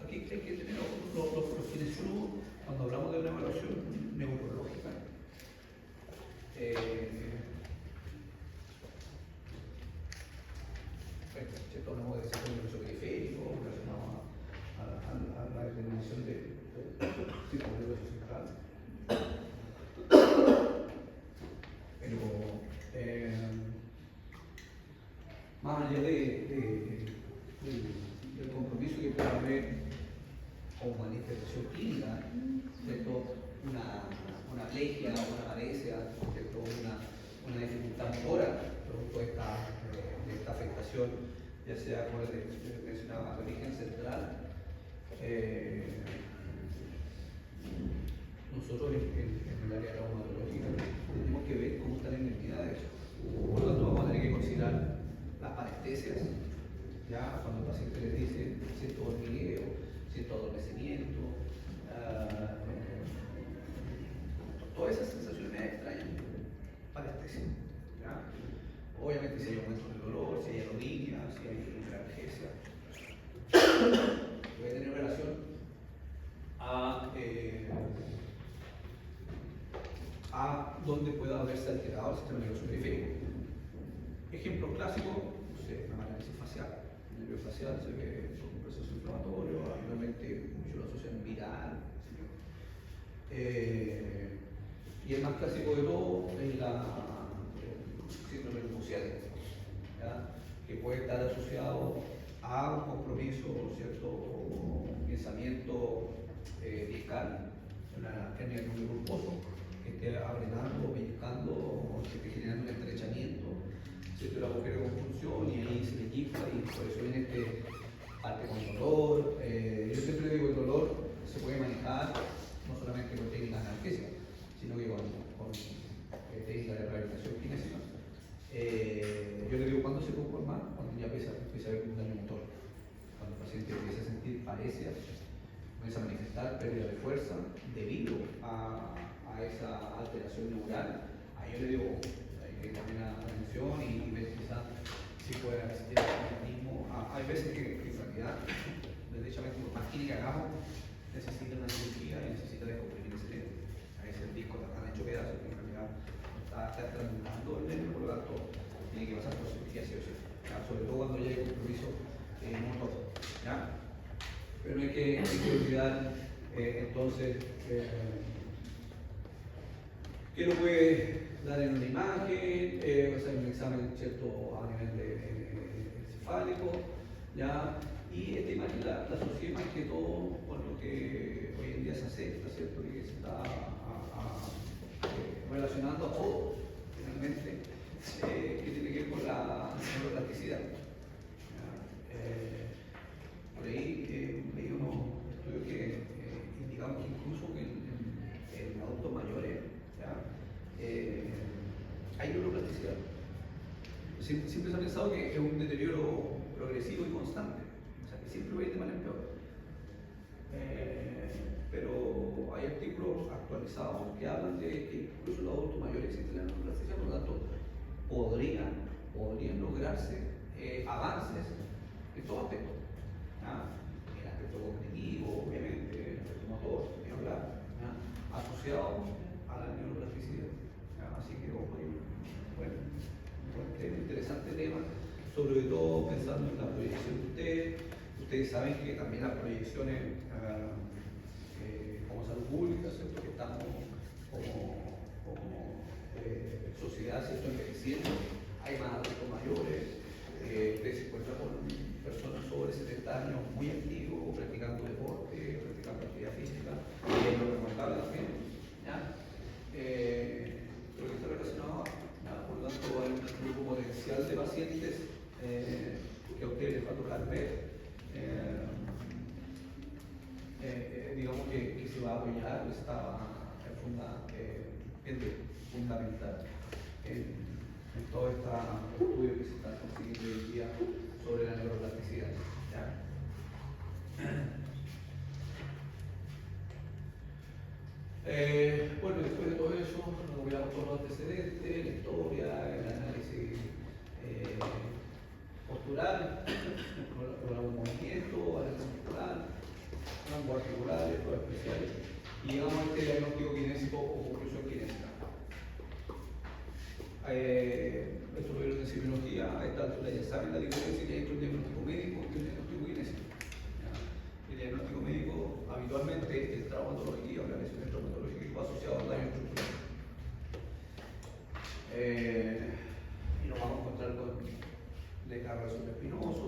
Aquí hay que tener los kinesiólogos, cuando hablamos de una evaluación neurológica, ¿cierto? Hablamos de desarrollo periférico relacionado a la determinación de tipo de hueso central. Pero más allá del compromiso que puede haber o manifestación clínica, ¿cierto? Una plegia, una paresia, ¿cierto? Una dificultad motora producto de esta afectación, ya sea, como les mencionaba, de origen central. Nosotros en el área traumatológica tenemos que ver cómo están en identidad de eso. Por lo tanto, vamos a tener que considerar las parestesias, ya cuando el paciente les dice siento hormigueo, siento adormecimiento, todas esas sensaciones extrañas, parestesia. ¿Ya? Obviamente, si hay aumento del dolor, si hay arritmia, si hay hiperalgesia, puede tener relación a donde pueda haberse alterado el sistema nervioso periférico. Ejemplo clásico, no sé, una parálisis facial. El nervio facial se ve con un proceso inflamatorio, habitualmente muchos lo asocian viral. Y el más clásico de todo es la síndrome leucociático, que puede estar asociado a un compromiso, cierto pensamiento discal, una hernia de núcleo pulposo, que esté apretando, pellizcando, que esté generando un estrechamiento, ¿cierto? El agujero de conjunción, y ahí se pellizca, y por eso viene parte con dolor. Yo siempre digo, el dolor se puede manejar no solamente con técnicas analgésicas, sino que con técnicas de rehabilitación kinésica. Yo le digo, ¿cuándo se puede formar? Cuando ya empieza a haber un daño motor. Cuando el paciente empieza a sentir parecias, comienza a manifestar pérdida de fuerza debido a esa alteración neural. Ahí yo le digo, hay que poner atención y ver quizás si puede existir algún mecanismo. Hay veces que en realidad, derechamente, por más clínica que hagamos, necesita una cirugía y necesita descomprimir ese nervio. A veces el disco está tan hecho pedazos que en realidad está transmutando el nervio, por lo tanto tiene que pasar por cirugía sí o sí, ¿ya? Sobre todo cuando ya hay compromiso motor, ¿ya? Pero no hay que olvidar entonces que lo puede dar en una imagen, o sea, en un examen, ¿cierto? A nivel encefálico, ¿ya? Y esta imagen la asocié más que todo con lo que hoy en día se acepta, ¿cierto? Y que se está relacionando a todos, finalmente, que tiene que ver con la neuroplasticidad. Por ahí leí unos siempre se ha pensado que es un deterioro progresivo y constante, o sea que siempre va a ir de mal en peor. Pero hay artículos actualizados que hablan de que incluso los adultos mayores existe la neuroplasticidad, por lo tanto podrían lograrse avances en todo aspecto. El aspecto cognitivo, obviamente, el aspecto motor, ni hablar, asociado a la neuroplasticidad. Así que ojo ahí. Bueno, interesante tema, sobre todo pensando en la proyección de ustedes. Ustedes saben que también las proyecciones como salud pública, ¿cierto? Que estamos como sociedad, ¿cierto? Envejeciendo, hay más adultos mayores, ustedes se encuentran con personas sobre 70 años muy activos, practicando deporte, practicando actividad física, y es lo recomendable también. Lo que está relacionado, por lo tanto, hay un grupo potencial de pacientes que a ustedes les va a tocar ver. Digamos que se va a apoyar, está fundamental en todo este estudio que se está consiguiendo hoy día sobre la neuroplasticidad. Bueno, después de todo eso, nos voy a todos los antecedentes, la historia, el análisis postural, el movimiento, análisis muscular, rango articulares, pruebas especiales, y llegamos a este diagnóstico kinésico o conclusión kinésica. Esto lo vieron en semiología, a esta altura ya saben la diferencia que hay entre un diagnóstico médico y un diagnóstico kinésico. El diagnóstico médico habitualmente es traumatología o la lesión traumatológica que va asociado al daño estructural. Y nos vamos a encontrar con desgarro espinoso,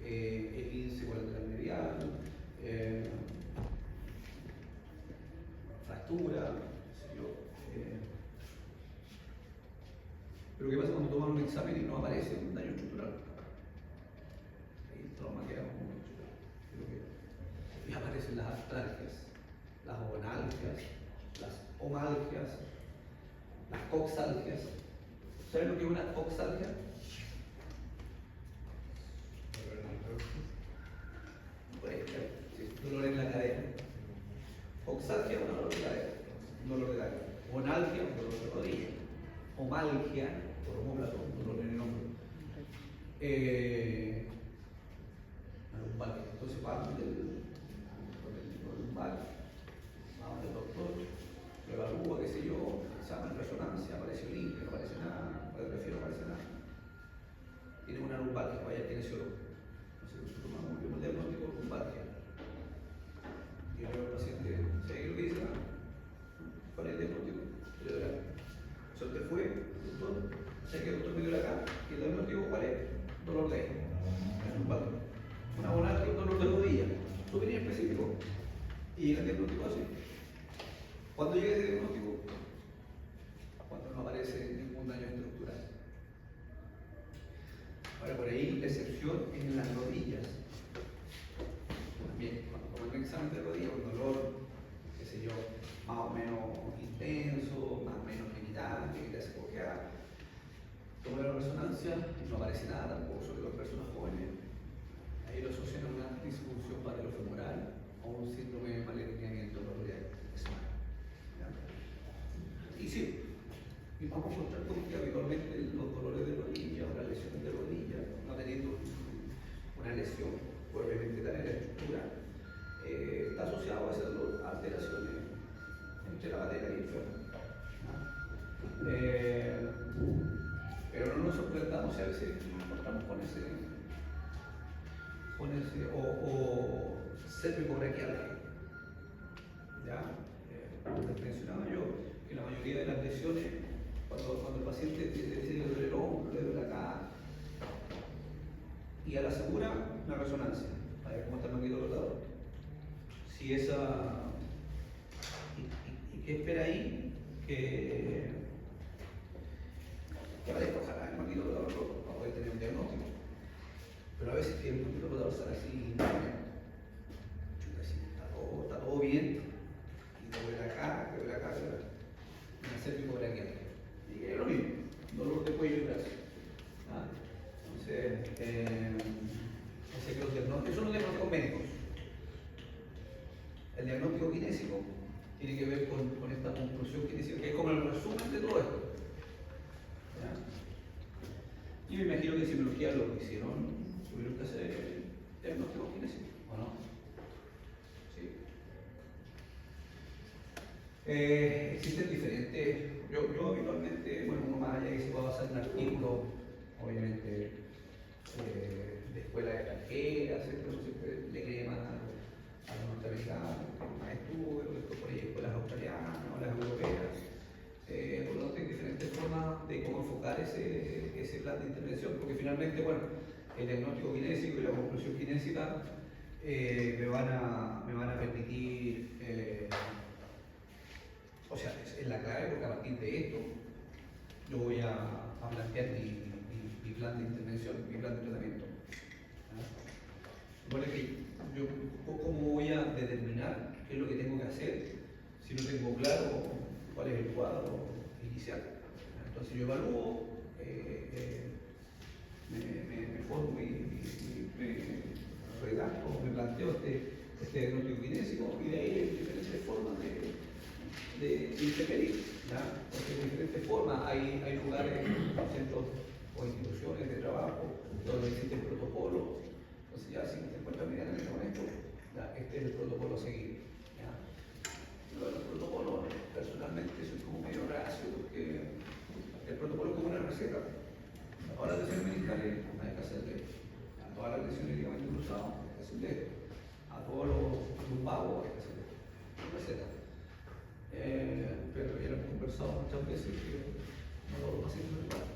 esguince colateral medial, fractura, pero ¿qué pasa cuando toman un examen y no aparece un daño estructural? Ahí el trauma queda como estructural. Y aparecen las artralgias, las ogonalgias, las omalgias, las coxalgias. ¿Saben lo que es una coxalgia? Dolor en la cadera. Coxalgia, un dolor de cadera. Onalgia, un dolor de rodilla. Omalgia, por homóplato, un dolor en el hombro. Lumbar. Entonces vamos del lumbar, vamos del doctor, lo evalúa, qué sé yo, examen, resonancia, aparece limpio, no aparece nada, radiografía, no aparece nada. Tiene una lumbalgia, vaya al kinesiólogo. Entonces nosotros tomamos un diagnóstico de lumbalgia. Y yo le digo al paciente, ¿sabe lo que dice? ¿Cuál es el diagnóstico? Le doy acá. O sea, usted fue, doctor, ¿sabe que el doctor me dio acá? Y el diagnóstico, ¿cuál es? Dolor de lumbalgia. Una bonalgia, un dolor de rodilla, súper específico. Y el diagnóstico así. Cuando llega ese diagnóstico, cuando no aparece ningún daño estructural. Ahora, por ahí la excepción en las rodillas. También, cuando toman un examen de rodilla, un dolor, qué sé yo, más o menos intenso, más o menos limitante, que te hace cojear. Toma la resonancia y no aparece nada tampoco, sobre todo en personas jóvenes. Ahí lo asocian a una disfunción patelofemoral o un síndrome de malalineamiento rotatorio. Y sí, y vamos a encontrar con que habitualmente los dolores de rodilla o las lesiones de rodilla, no teniendo una lesión probablemente tal en la estructura, está asociado a esas alteraciones entre la patela y el fémur. Pero no nos sorprendamos si a veces nos encontramos con ese o cervicobraquialgia. ¿Ya? Les mencionaba yo que la mayoría de las lesiones, cuando el paciente le dice que le duele el hombro, le duele acá, y a la segura una resonancia, para ver cómo está el manguito rotador. Si esa. ¿Y qué espera ahí? Que aparezca, ojalá el manguito rotador roto, para poder tener un diagnóstico. Pero a veces que el manguito rotador sale así, está todo bien, y te duele acá, te duele acá, te duele acá. Una cervicobraquialgia. Y es lo mismo, dolor de cuello y brazo. conclusión kinésica, que es como el resumen de todo esto. ¿Ya? Y me imagino que en psicología lo que hicieron, tuvieron que hacer diagnóstico kinésico, ¿o no? Sí. Existen diferentes, yo habitualmente, bueno, uno más allá que se pueda basar en artículos, obviamente, de escuelas extranjeras, ¿cierto? Siempre le cree más a los norteamericanos, más estudios, después por ahí escuelas australianas o las europeas. Por lo tanto, hay diferentes formas de cómo enfocar ese plan de intervención, porque finalmente, bueno, el diagnóstico kinésico y la conclusión kinésica me van a permitir, o sea, es la clave, porque a partir de esto yo voy a plantear mi plan de intervención, mi plan de tratamiento. Bueno, que yo, ¿cómo voy a determinar qué es lo que tengo que hacer si no tengo claro cuál es el cuadro inicial? Entonces yo evalúo, me formo y me redacto, me planteo este diagnóstico kinésico y de ahí hay diferentes formas de intervenir, ¿ya? Porque hay diferentes formas, hay lugares, centros o instituciones de trabajo donde existen protocolos. Entonces ya si te encuentras medianamente con esto, ya, este es el protocolo a seguir. ¿Ya? Lo de los protocolos, personalmente, soy como medio reacio porque el protocolo es como una receta. A todas las lesiones meniscales hay que hacerle, a todas las lesiones de ligamento cruzado hay que hacerle, a todos los lumbagos hay que hacerle una receta. Pero ya lo hemos conversado muchas veces que no todos los pacientes son iguales.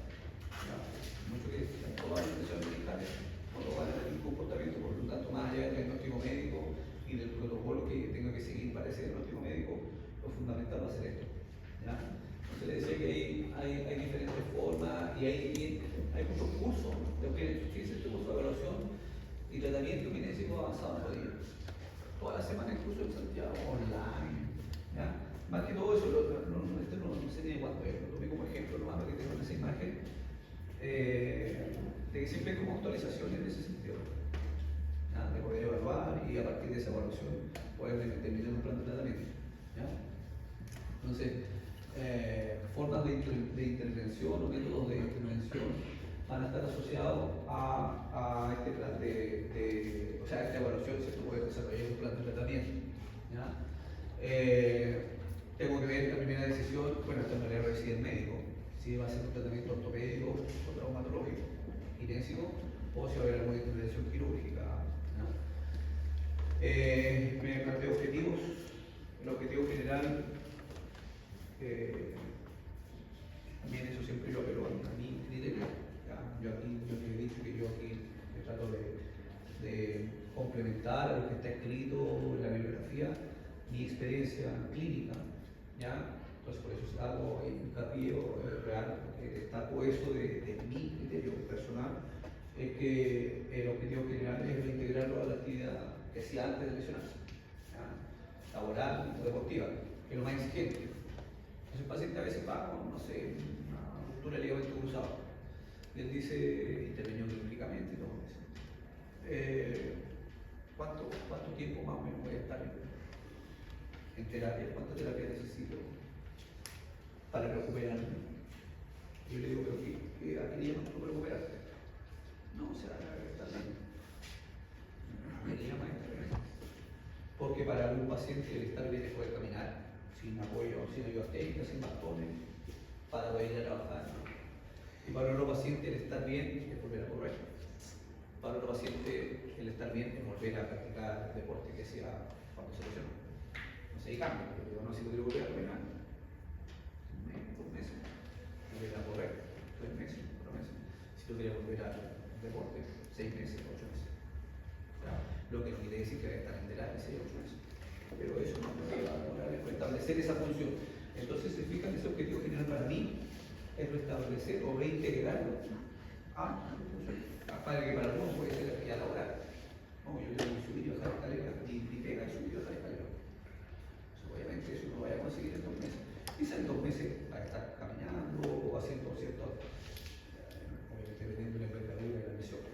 Mucho que en todas las lesiones meniscales no van a tener un comportamiento, por lo tanto, más allá del diagnóstico médico y del protocolo que tenga que seguir para ese diagnóstico médico, lo fundamental va a ser esto. ¿Ya? Entonces le decía que hay diferentes formas y hay muchos cursos. Lo que fíjense, este curso de evaluación y tratamiento kinésico avanzado en Bolivia. Toda la semana incluso en Santiago, online. ¿Ya? Más que todo eso, no sé ni cuánto es, lo tomé como ejemplo, lo más que tengo en esa imagen. De que siempre hay como actualizaciones en ese sentido, ¿ya? De poder evaluar y a partir de esa evaluación poder determinar un plan de tratamiento. ¿Ya? Entonces, formas de intervención o métodos de intervención van a estar asociados a este plan o sea, a esta evaluación, ¿cierto? Poder desarrollar un plan de tratamiento. ¿Ya? Tengo que ver la primera decisión, bueno, esta manera reside el médico, si va a ser un tratamiento ortopédico o traumatológico, kinésico, o si va a haber alguna intervención quirúrgica. ¿No? Me planteo objetivos. El objetivo general, también eso siempre yo apelo a mi criterio. ¿Ya? Yo he dicho que yo aquí me trato de complementar a lo que está escrito en la bibliografía, mi experiencia clínica. ¿Ya? Entonces por eso hago hincapié real, destaco eso de mi criterio personal, es que el objetivo general es reintegrarlo a la actividad que hacía antes de lesionarse, ¿ya? Laboral o deportiva, que es lo más exigente. Entonces el paciente a veces va con, no sé, una ruptura de ligamento cruzado, y él dice, intervenió quirúrgicamente y todo eso. ¿Cuánto tiempo más o menos voy a estar en terapia? ¿Cuánta terapia necesito para recuperarme? Yo le digo, pero ¿a qué llamas tú recuperarte? No, o sea, está bien. ¿Qué le llama esto? Porque para algún paciente el estar bien es poder caminar sin apoyo, sin ayuda técnica, sin bastones, para poder ir a trabajar. Y para otro paciente el estar bien es volver a correr. Para otro paciente el estar bien es volver a practicar el deporte que hacía cuando se lesionó. No sé, y cambia, pero digo, no, si no quiero volver a caminar, 2 meses, volver a correr, 3 meses, 4 meses. Si tú quieres volver al deporte, 6 meses, 8 meses. ¿Ya? Lo que no quiere decir que va a estar en terapia 6 o 8 meses. Pero eso no me lleva a establecer esa función. Entonces, se fijan, ese objetivo general para mí es restablecer o reintegrarlo para que para algunos puede ser actividad laboral. No, yo tengo que subir y bajar escaleras, y pega y subir y bajar escaleras. Obviamente eso no lo vaya a conseguir en 2 meses. Quizá en 2 meses va a estar caminando o haciendo cierto, obviamente dependiendo de la envergadura y la lesión.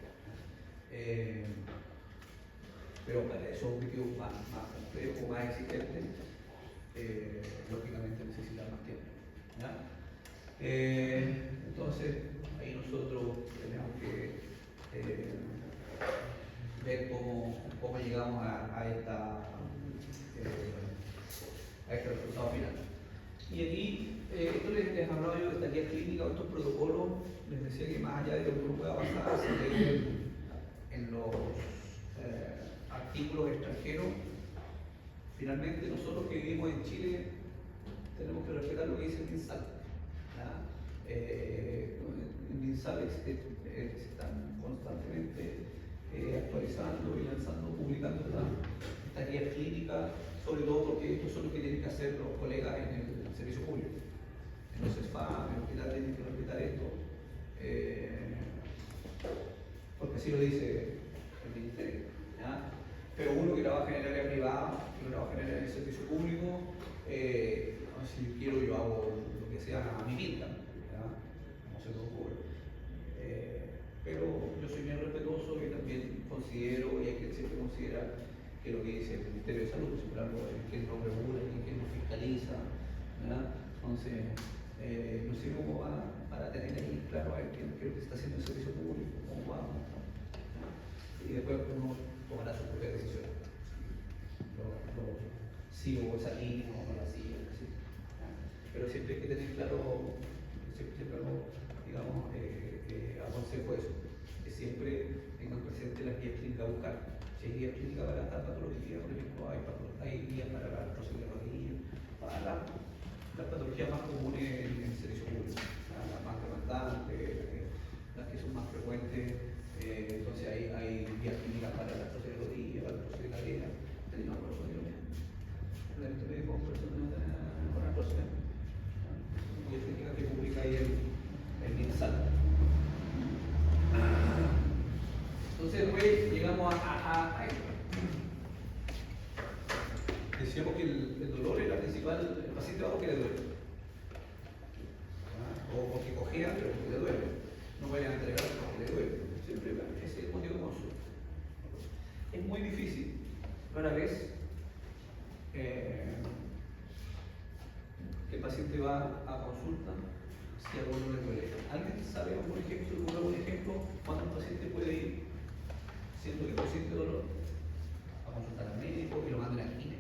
Pero para esos objetivos más complejos, más exigentes, lógicamente necesitan más tiempo. ¿Ya? Entonces, ahí nosotros tenemos que ver cómo llegamos a este resultado final. Y aquí, esto les hablaba yo de esta guía clínica o estos protocolos, les decía que más allá de lo que uno pueda basarse en los artículos extranjeros, finalmente nosotros que vivimos en Chile tenemos que respetar lo que dice el MinSal. En MinSal se están constantemente actualizando y lanzando, publicando estas guías clínicas, sobre todo porque estos son lo que tienen que hacer los colegas en el servicio público. En los CESFAM, en el hospital tienen que respetar esto, porque así lo dice el Ministerio. ¿Ya? Pero uno que trabaja en el área privada, que trabaja en el servicio público, si quiero yo hago lo que sea a mi pinta, no se me ocurre. Pero yo soy bien respetuoso y también considero, y hay que siempre considerar que lo que dice el Ministerio de Salud, siempre algo de quién nos regula, quién nos fiscaliza, ¿verdad? Entonces, no sé cómo va para tener ahí claro a ver qué es lo que está haciendo el servicio público, cómo va, y después uno tomará su propia decisión. Sigo esa línea o no la sigo, ¿sí? Pero siempre hay que tener claro, siempre algo, digamos, aconsejo eso, que siempre tengan presente las guías clínicas a buscar. Si hay guías clínicas para la patología, por ejemplo, hay guías para la artrosis de rodilla, para las patologías más comunes en el servicio público, las más demandantes, las que son más frecuentes. Entonces hay guías clínicas para la artrosis de rodilla, para la artrosis de cadera. No, por eso yo la historia de personas con artrosis. Guía clínica que publica ahí el MinSal. Entonces después llegamos a esto. Decíamos que el dolor es la principal, el paciente va porque le duele. O porque cojea, pero porque le duele. No puede entregar porque le duele. Siempre ese es el motivo de consulta. Es muy difícil, rara vez, que el paciente va a consulta si algo no le duele. ¿Alguien sabe algún ejemplo cuando un paciente puede ir siendo que paciente dolor a consultar al médico y lo manden al cine?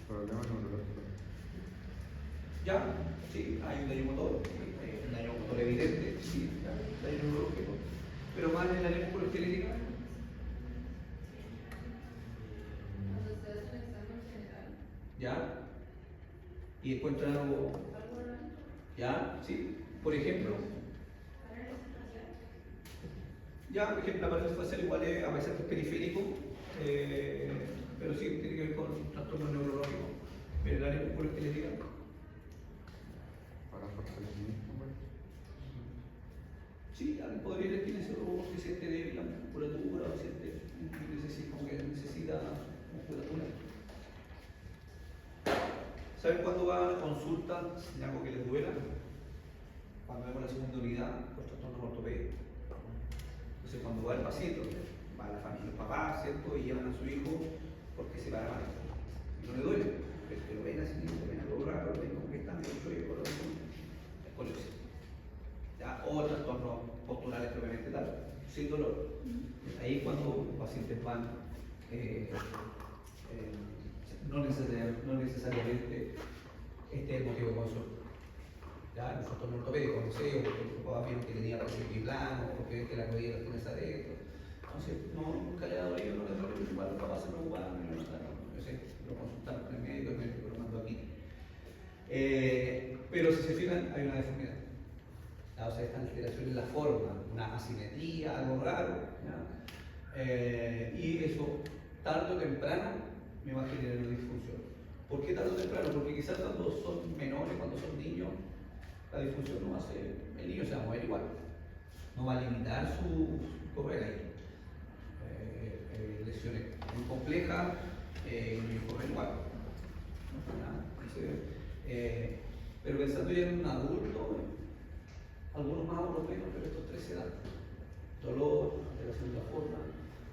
Problemas neurológicos. Ya, sí, hay un daño motor, hay un daño motor evidente, sí, daño neurológico, pero más en el área musculoesquelética. Cuando se hace un examen general, ¿Ya? Y encuentran algo. ¿Ya? ¿Sí? Por ejemplo. Ya, por ejemplo, la parálisis facial igual es, a veces es periférico, pero sí, tiene que ver con trastornos neurológicos. Pero el área musculoesquelética. Para fortalecimiento, bueno. Sí, alguien podría ir al kinesiólogo porque siente débil la musculatura o siente como que necesita musculatura. ¿Saben cuándo va a la consulta si algo que les duela? Cuando vemos la segunda unidad, los trastornos ortopédicos. Entonces, cuando va el paciente, va la familia, los papás, ¿cierto? Y llevan a su hijo porque se va mal. Y no le duele, pero que lo ven así, lo ven algo raro, lo ven como que están en el por es escoliosis. O trastornos posturales propiamente tal, sin dolor. Ahí cuando los pacientes van, no necesariamente este es el motivo de consulta. Ya, un trastorno ortopédico, no sé, o porque los papás vieron que tenía parecido biplano, o porque ven que la rodilla la tienes adentro. Entonces, nunca le ha dolido, no le duele, igual los papás se preocuparon y lo mandaron, no sé, lo consultaron con el médico lo mandó aquí. Pero si se fijan, hay una deformidad. O sea, esta alteración en la forma, una asimetría, algo raro. Y eso, tarde o temprano, me va a generar una disfunción. ¿Por qué tarde o temprano? Porque quizás cuando son menores, cuando son niños, la disfunción no va a ser, el niño se va a mover igual. No va a limitar su correr ahí. Lesiones muy complejas, el niño corre igual. Pero pensando ya en un adulto, algunos más, otros menos, pero estos tres se dan. Dolor, alteración de la forma,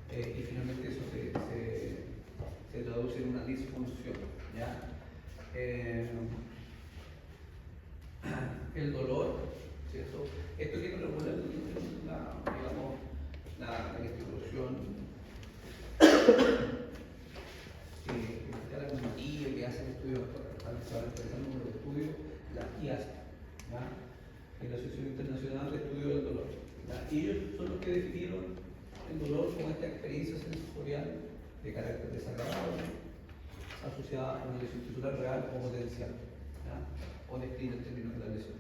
y finalmente eso se traduce en una disfunción. ¿Ya? El dolor, ¿cierto? Esto que nos regula digamos, la institución que da la normativa, que hacen estudios, se van actualizando los estudios, la IAS, ¿ya? Que es la Asociación Internacional de Estudio del Dolor. ¿Ya? Y ellos son los que definieron el dolor como esta experiencia sensorial de carácter desagradable asociada a una lesión tisular real o potencial, ¿ya? O descrita en términos de la lesión.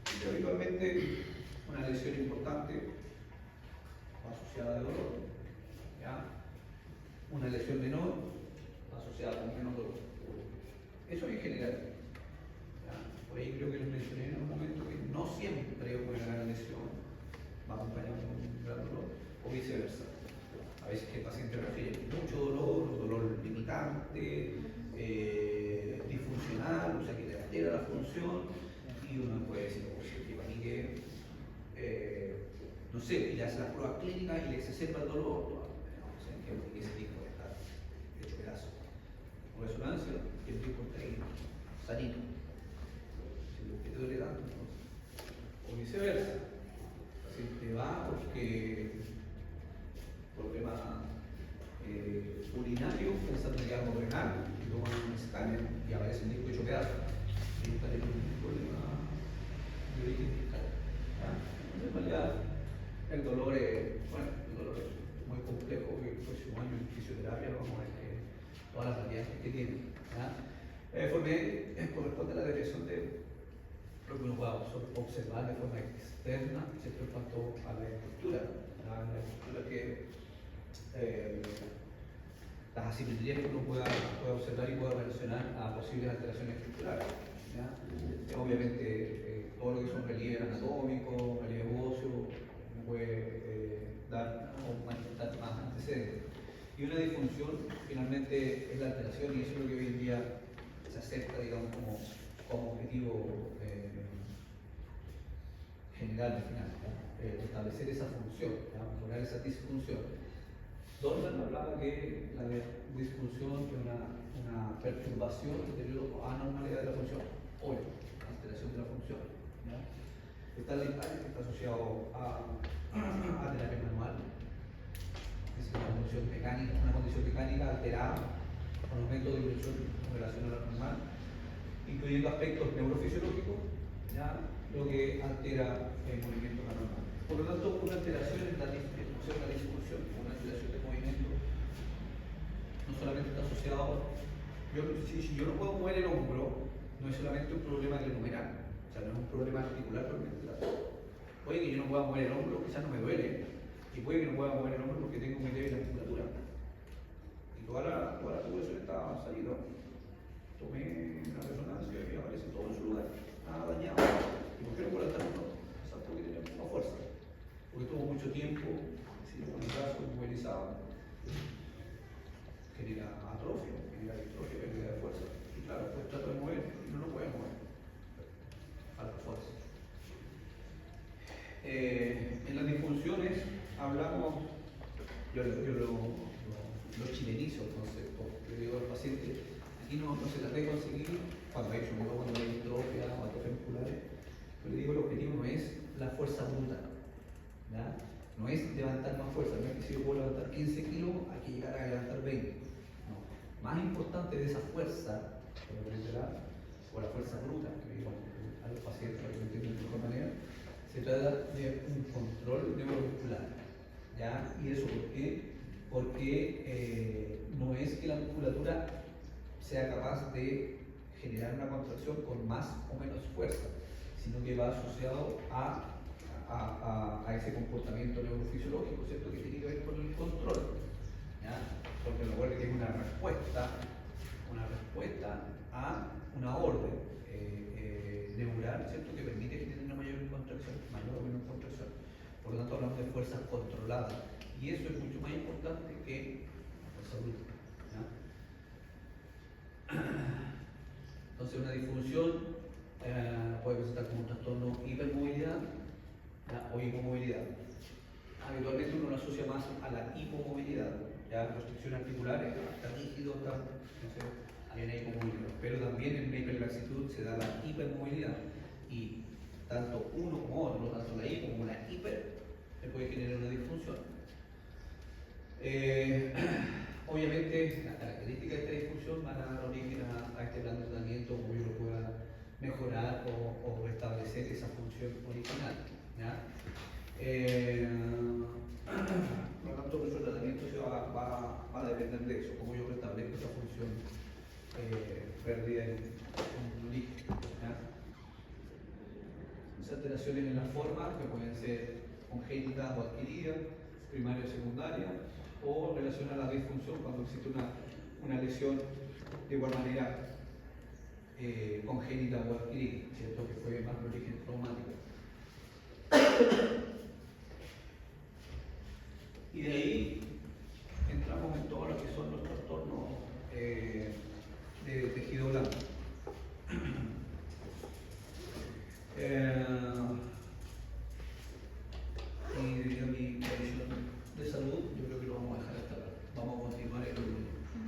Y habitualmente una lesión importante o asociada de dolor, ¿ya? Una lesión menor asociada con menos dolor. Eso en general. ¿Ya? Por ahí creo que les mencioné en algún momento que no siempre una gran lesión va acompañada con un gran dolor, o viceversa. A veces que el paciente refiere mucho dolor limitante, disfuncional, o sea que le altera la función, y uno puede decir, oye, que para mí que, no sé, le hace las pruebas clínicas y le exacerba el dolor, no sé, que ese tipo de estar hecho pedazo. Con resonancia, y el tipo está ahí, sanito. Si lo que te duele tanto, entonces. O viceversa. El paciente va porque problema urinario, pensando que algo renal, y toma un escáner y aparece un disco hecho pedazos. Y está teniendo un problema de origen fiscal. En realidad, el dolor es muy complejo y el próximo año en fisioterapia vamos a ver todas las variantes que tiene. Corresponde a la detección de lo que uno pueda observar de forma externa, ¿cierto? En cuanto a la estructura. La estructura que las asimetrías que uno pueda observar y pueda relacionar a posibles alteraciones estructurales. ¿Ya? Obviamente, todo lo que son relieves anatómicos, relieves óseos, uno puede dar o manifestar más antecedentes. Y una disfunción finalmente es la alteración, y eso es lo que hoy en día se acepta, digamos, como objetivo general al final, establecer esa función, mejorar esa disfunción. Dornan hablaba que la disfunción es una perturbación, deterioro o anormalidad de la función, o alteración de la función. ¿Ya? Está el detalle que está asociado a terapia manual, es una condición mecánica alterada con un método de evolución en relación a la normal, incluyendo aspectos neurofisiológicos, ¿ya? Lo que altera el movimiento anormal. Por lo tanto, una alteración en la disfunción, una alteración de movimiento, no solamente está asociado, si yo no puedo mover el hombro, no es solamente un problema glenumeral, o sea, no es un problema articular propiamente tal. Puede que yo no pueda mover el hombro, quizás no me duele, y puede que no pueda mover el hombro porque tengo muy débil la musculatura. Y toda la articulación está salida. Tomé una resonancia y aparece todo en su lugar, nada dañado. ¿Y por qué no puedo estar uno? Quizás porque tenía poca fuerza, porque tuvo mucho tiempo, con el brazo inmovilizado, genera atrofia, pérdida de fuerza. Y claro, pues trato de mover y no lo puede mover. Falta fuerza. En las disfunciones hablamos, yo lo chilenizo el concepto. Le digo al paciente, aquí no se trata de conseguir, cuando hay distrofia o atrofias musculares, yo le digo el objetivo no es la fuerza bruta, ¿ya? No es levantar más fuerza, no es que si yo puedo levantar 15 kilos, hay que llegar a levantar 20. No. Más importante de esa fuerza, o la fuerza bruta, que digo a los pacientes para que lo entiendan de otra manera, se trata de un control neuromuscular. ¿Ya? ¿Y eso por qué? Porque no es que la musculatura sea capaz de generar una contracción con más o menos fuerza, sino que va asociado a ese comportamiento neurofisiológico, ¿cierto? Que tiene que ver con el control. ¿Ya? Porque recuerden que es una respuesta a una orden neural, ¿cierto? Que permite que tenga una mayor o menor contracción. Por lo tanto, hablamos de fuerzas controladas. Y eso es mucho más importante que la fuerza bruta. Entonces, una disfunción puede presentar como un trastorno de hipermovilidad, o hipomovilidad. Habitualmente uno lo asocia más a la hipomovilidad, ya restricciones articulares, está rígido, está, no sé, hay una hipomovilidad, pero también en una hiperlaxitud se da la hipermovilidad y tanto uno como otro, tanto la hipo como la hiper, se puede generar una disfunción. Obviamente las características de esta disfunción van a dar origen a este plan de tratamiento como yo lo pueda mejorar o restablecer esa función original. ¿Ya? Por lo tanto, nuestro tratamiento va a depender de eso, cómo yo restablezco esa función perdida en un líquido. Las alteraciones en la forma, que pueden ser congénitas o adquiridas, primaria o secundaria, o relacionadas a la disfunción cuando existe una lesión de igual manera congénita o adquirida, ¿cierto? Que fue más de origen traumático. Y de ahí entramos en todo lo que son los trastornos de tejido blando. Y debido a mi condición de salud, yo creo que lo vamos a dejar hasta acá. Vamos a continuar el lunes.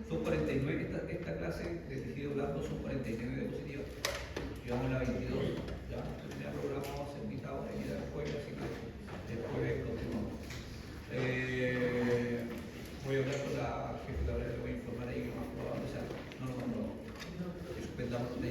Son 49, esta clase de tejido blando son 49 diapositivas. Llevamos la 22, ya. El programa vamos a hacer mitad hora y después, así que después continuamos. Voy a hablar con la jefe de la hora, le voy a informar ahí que más probable sea, no lo mandó. Que suspendamos la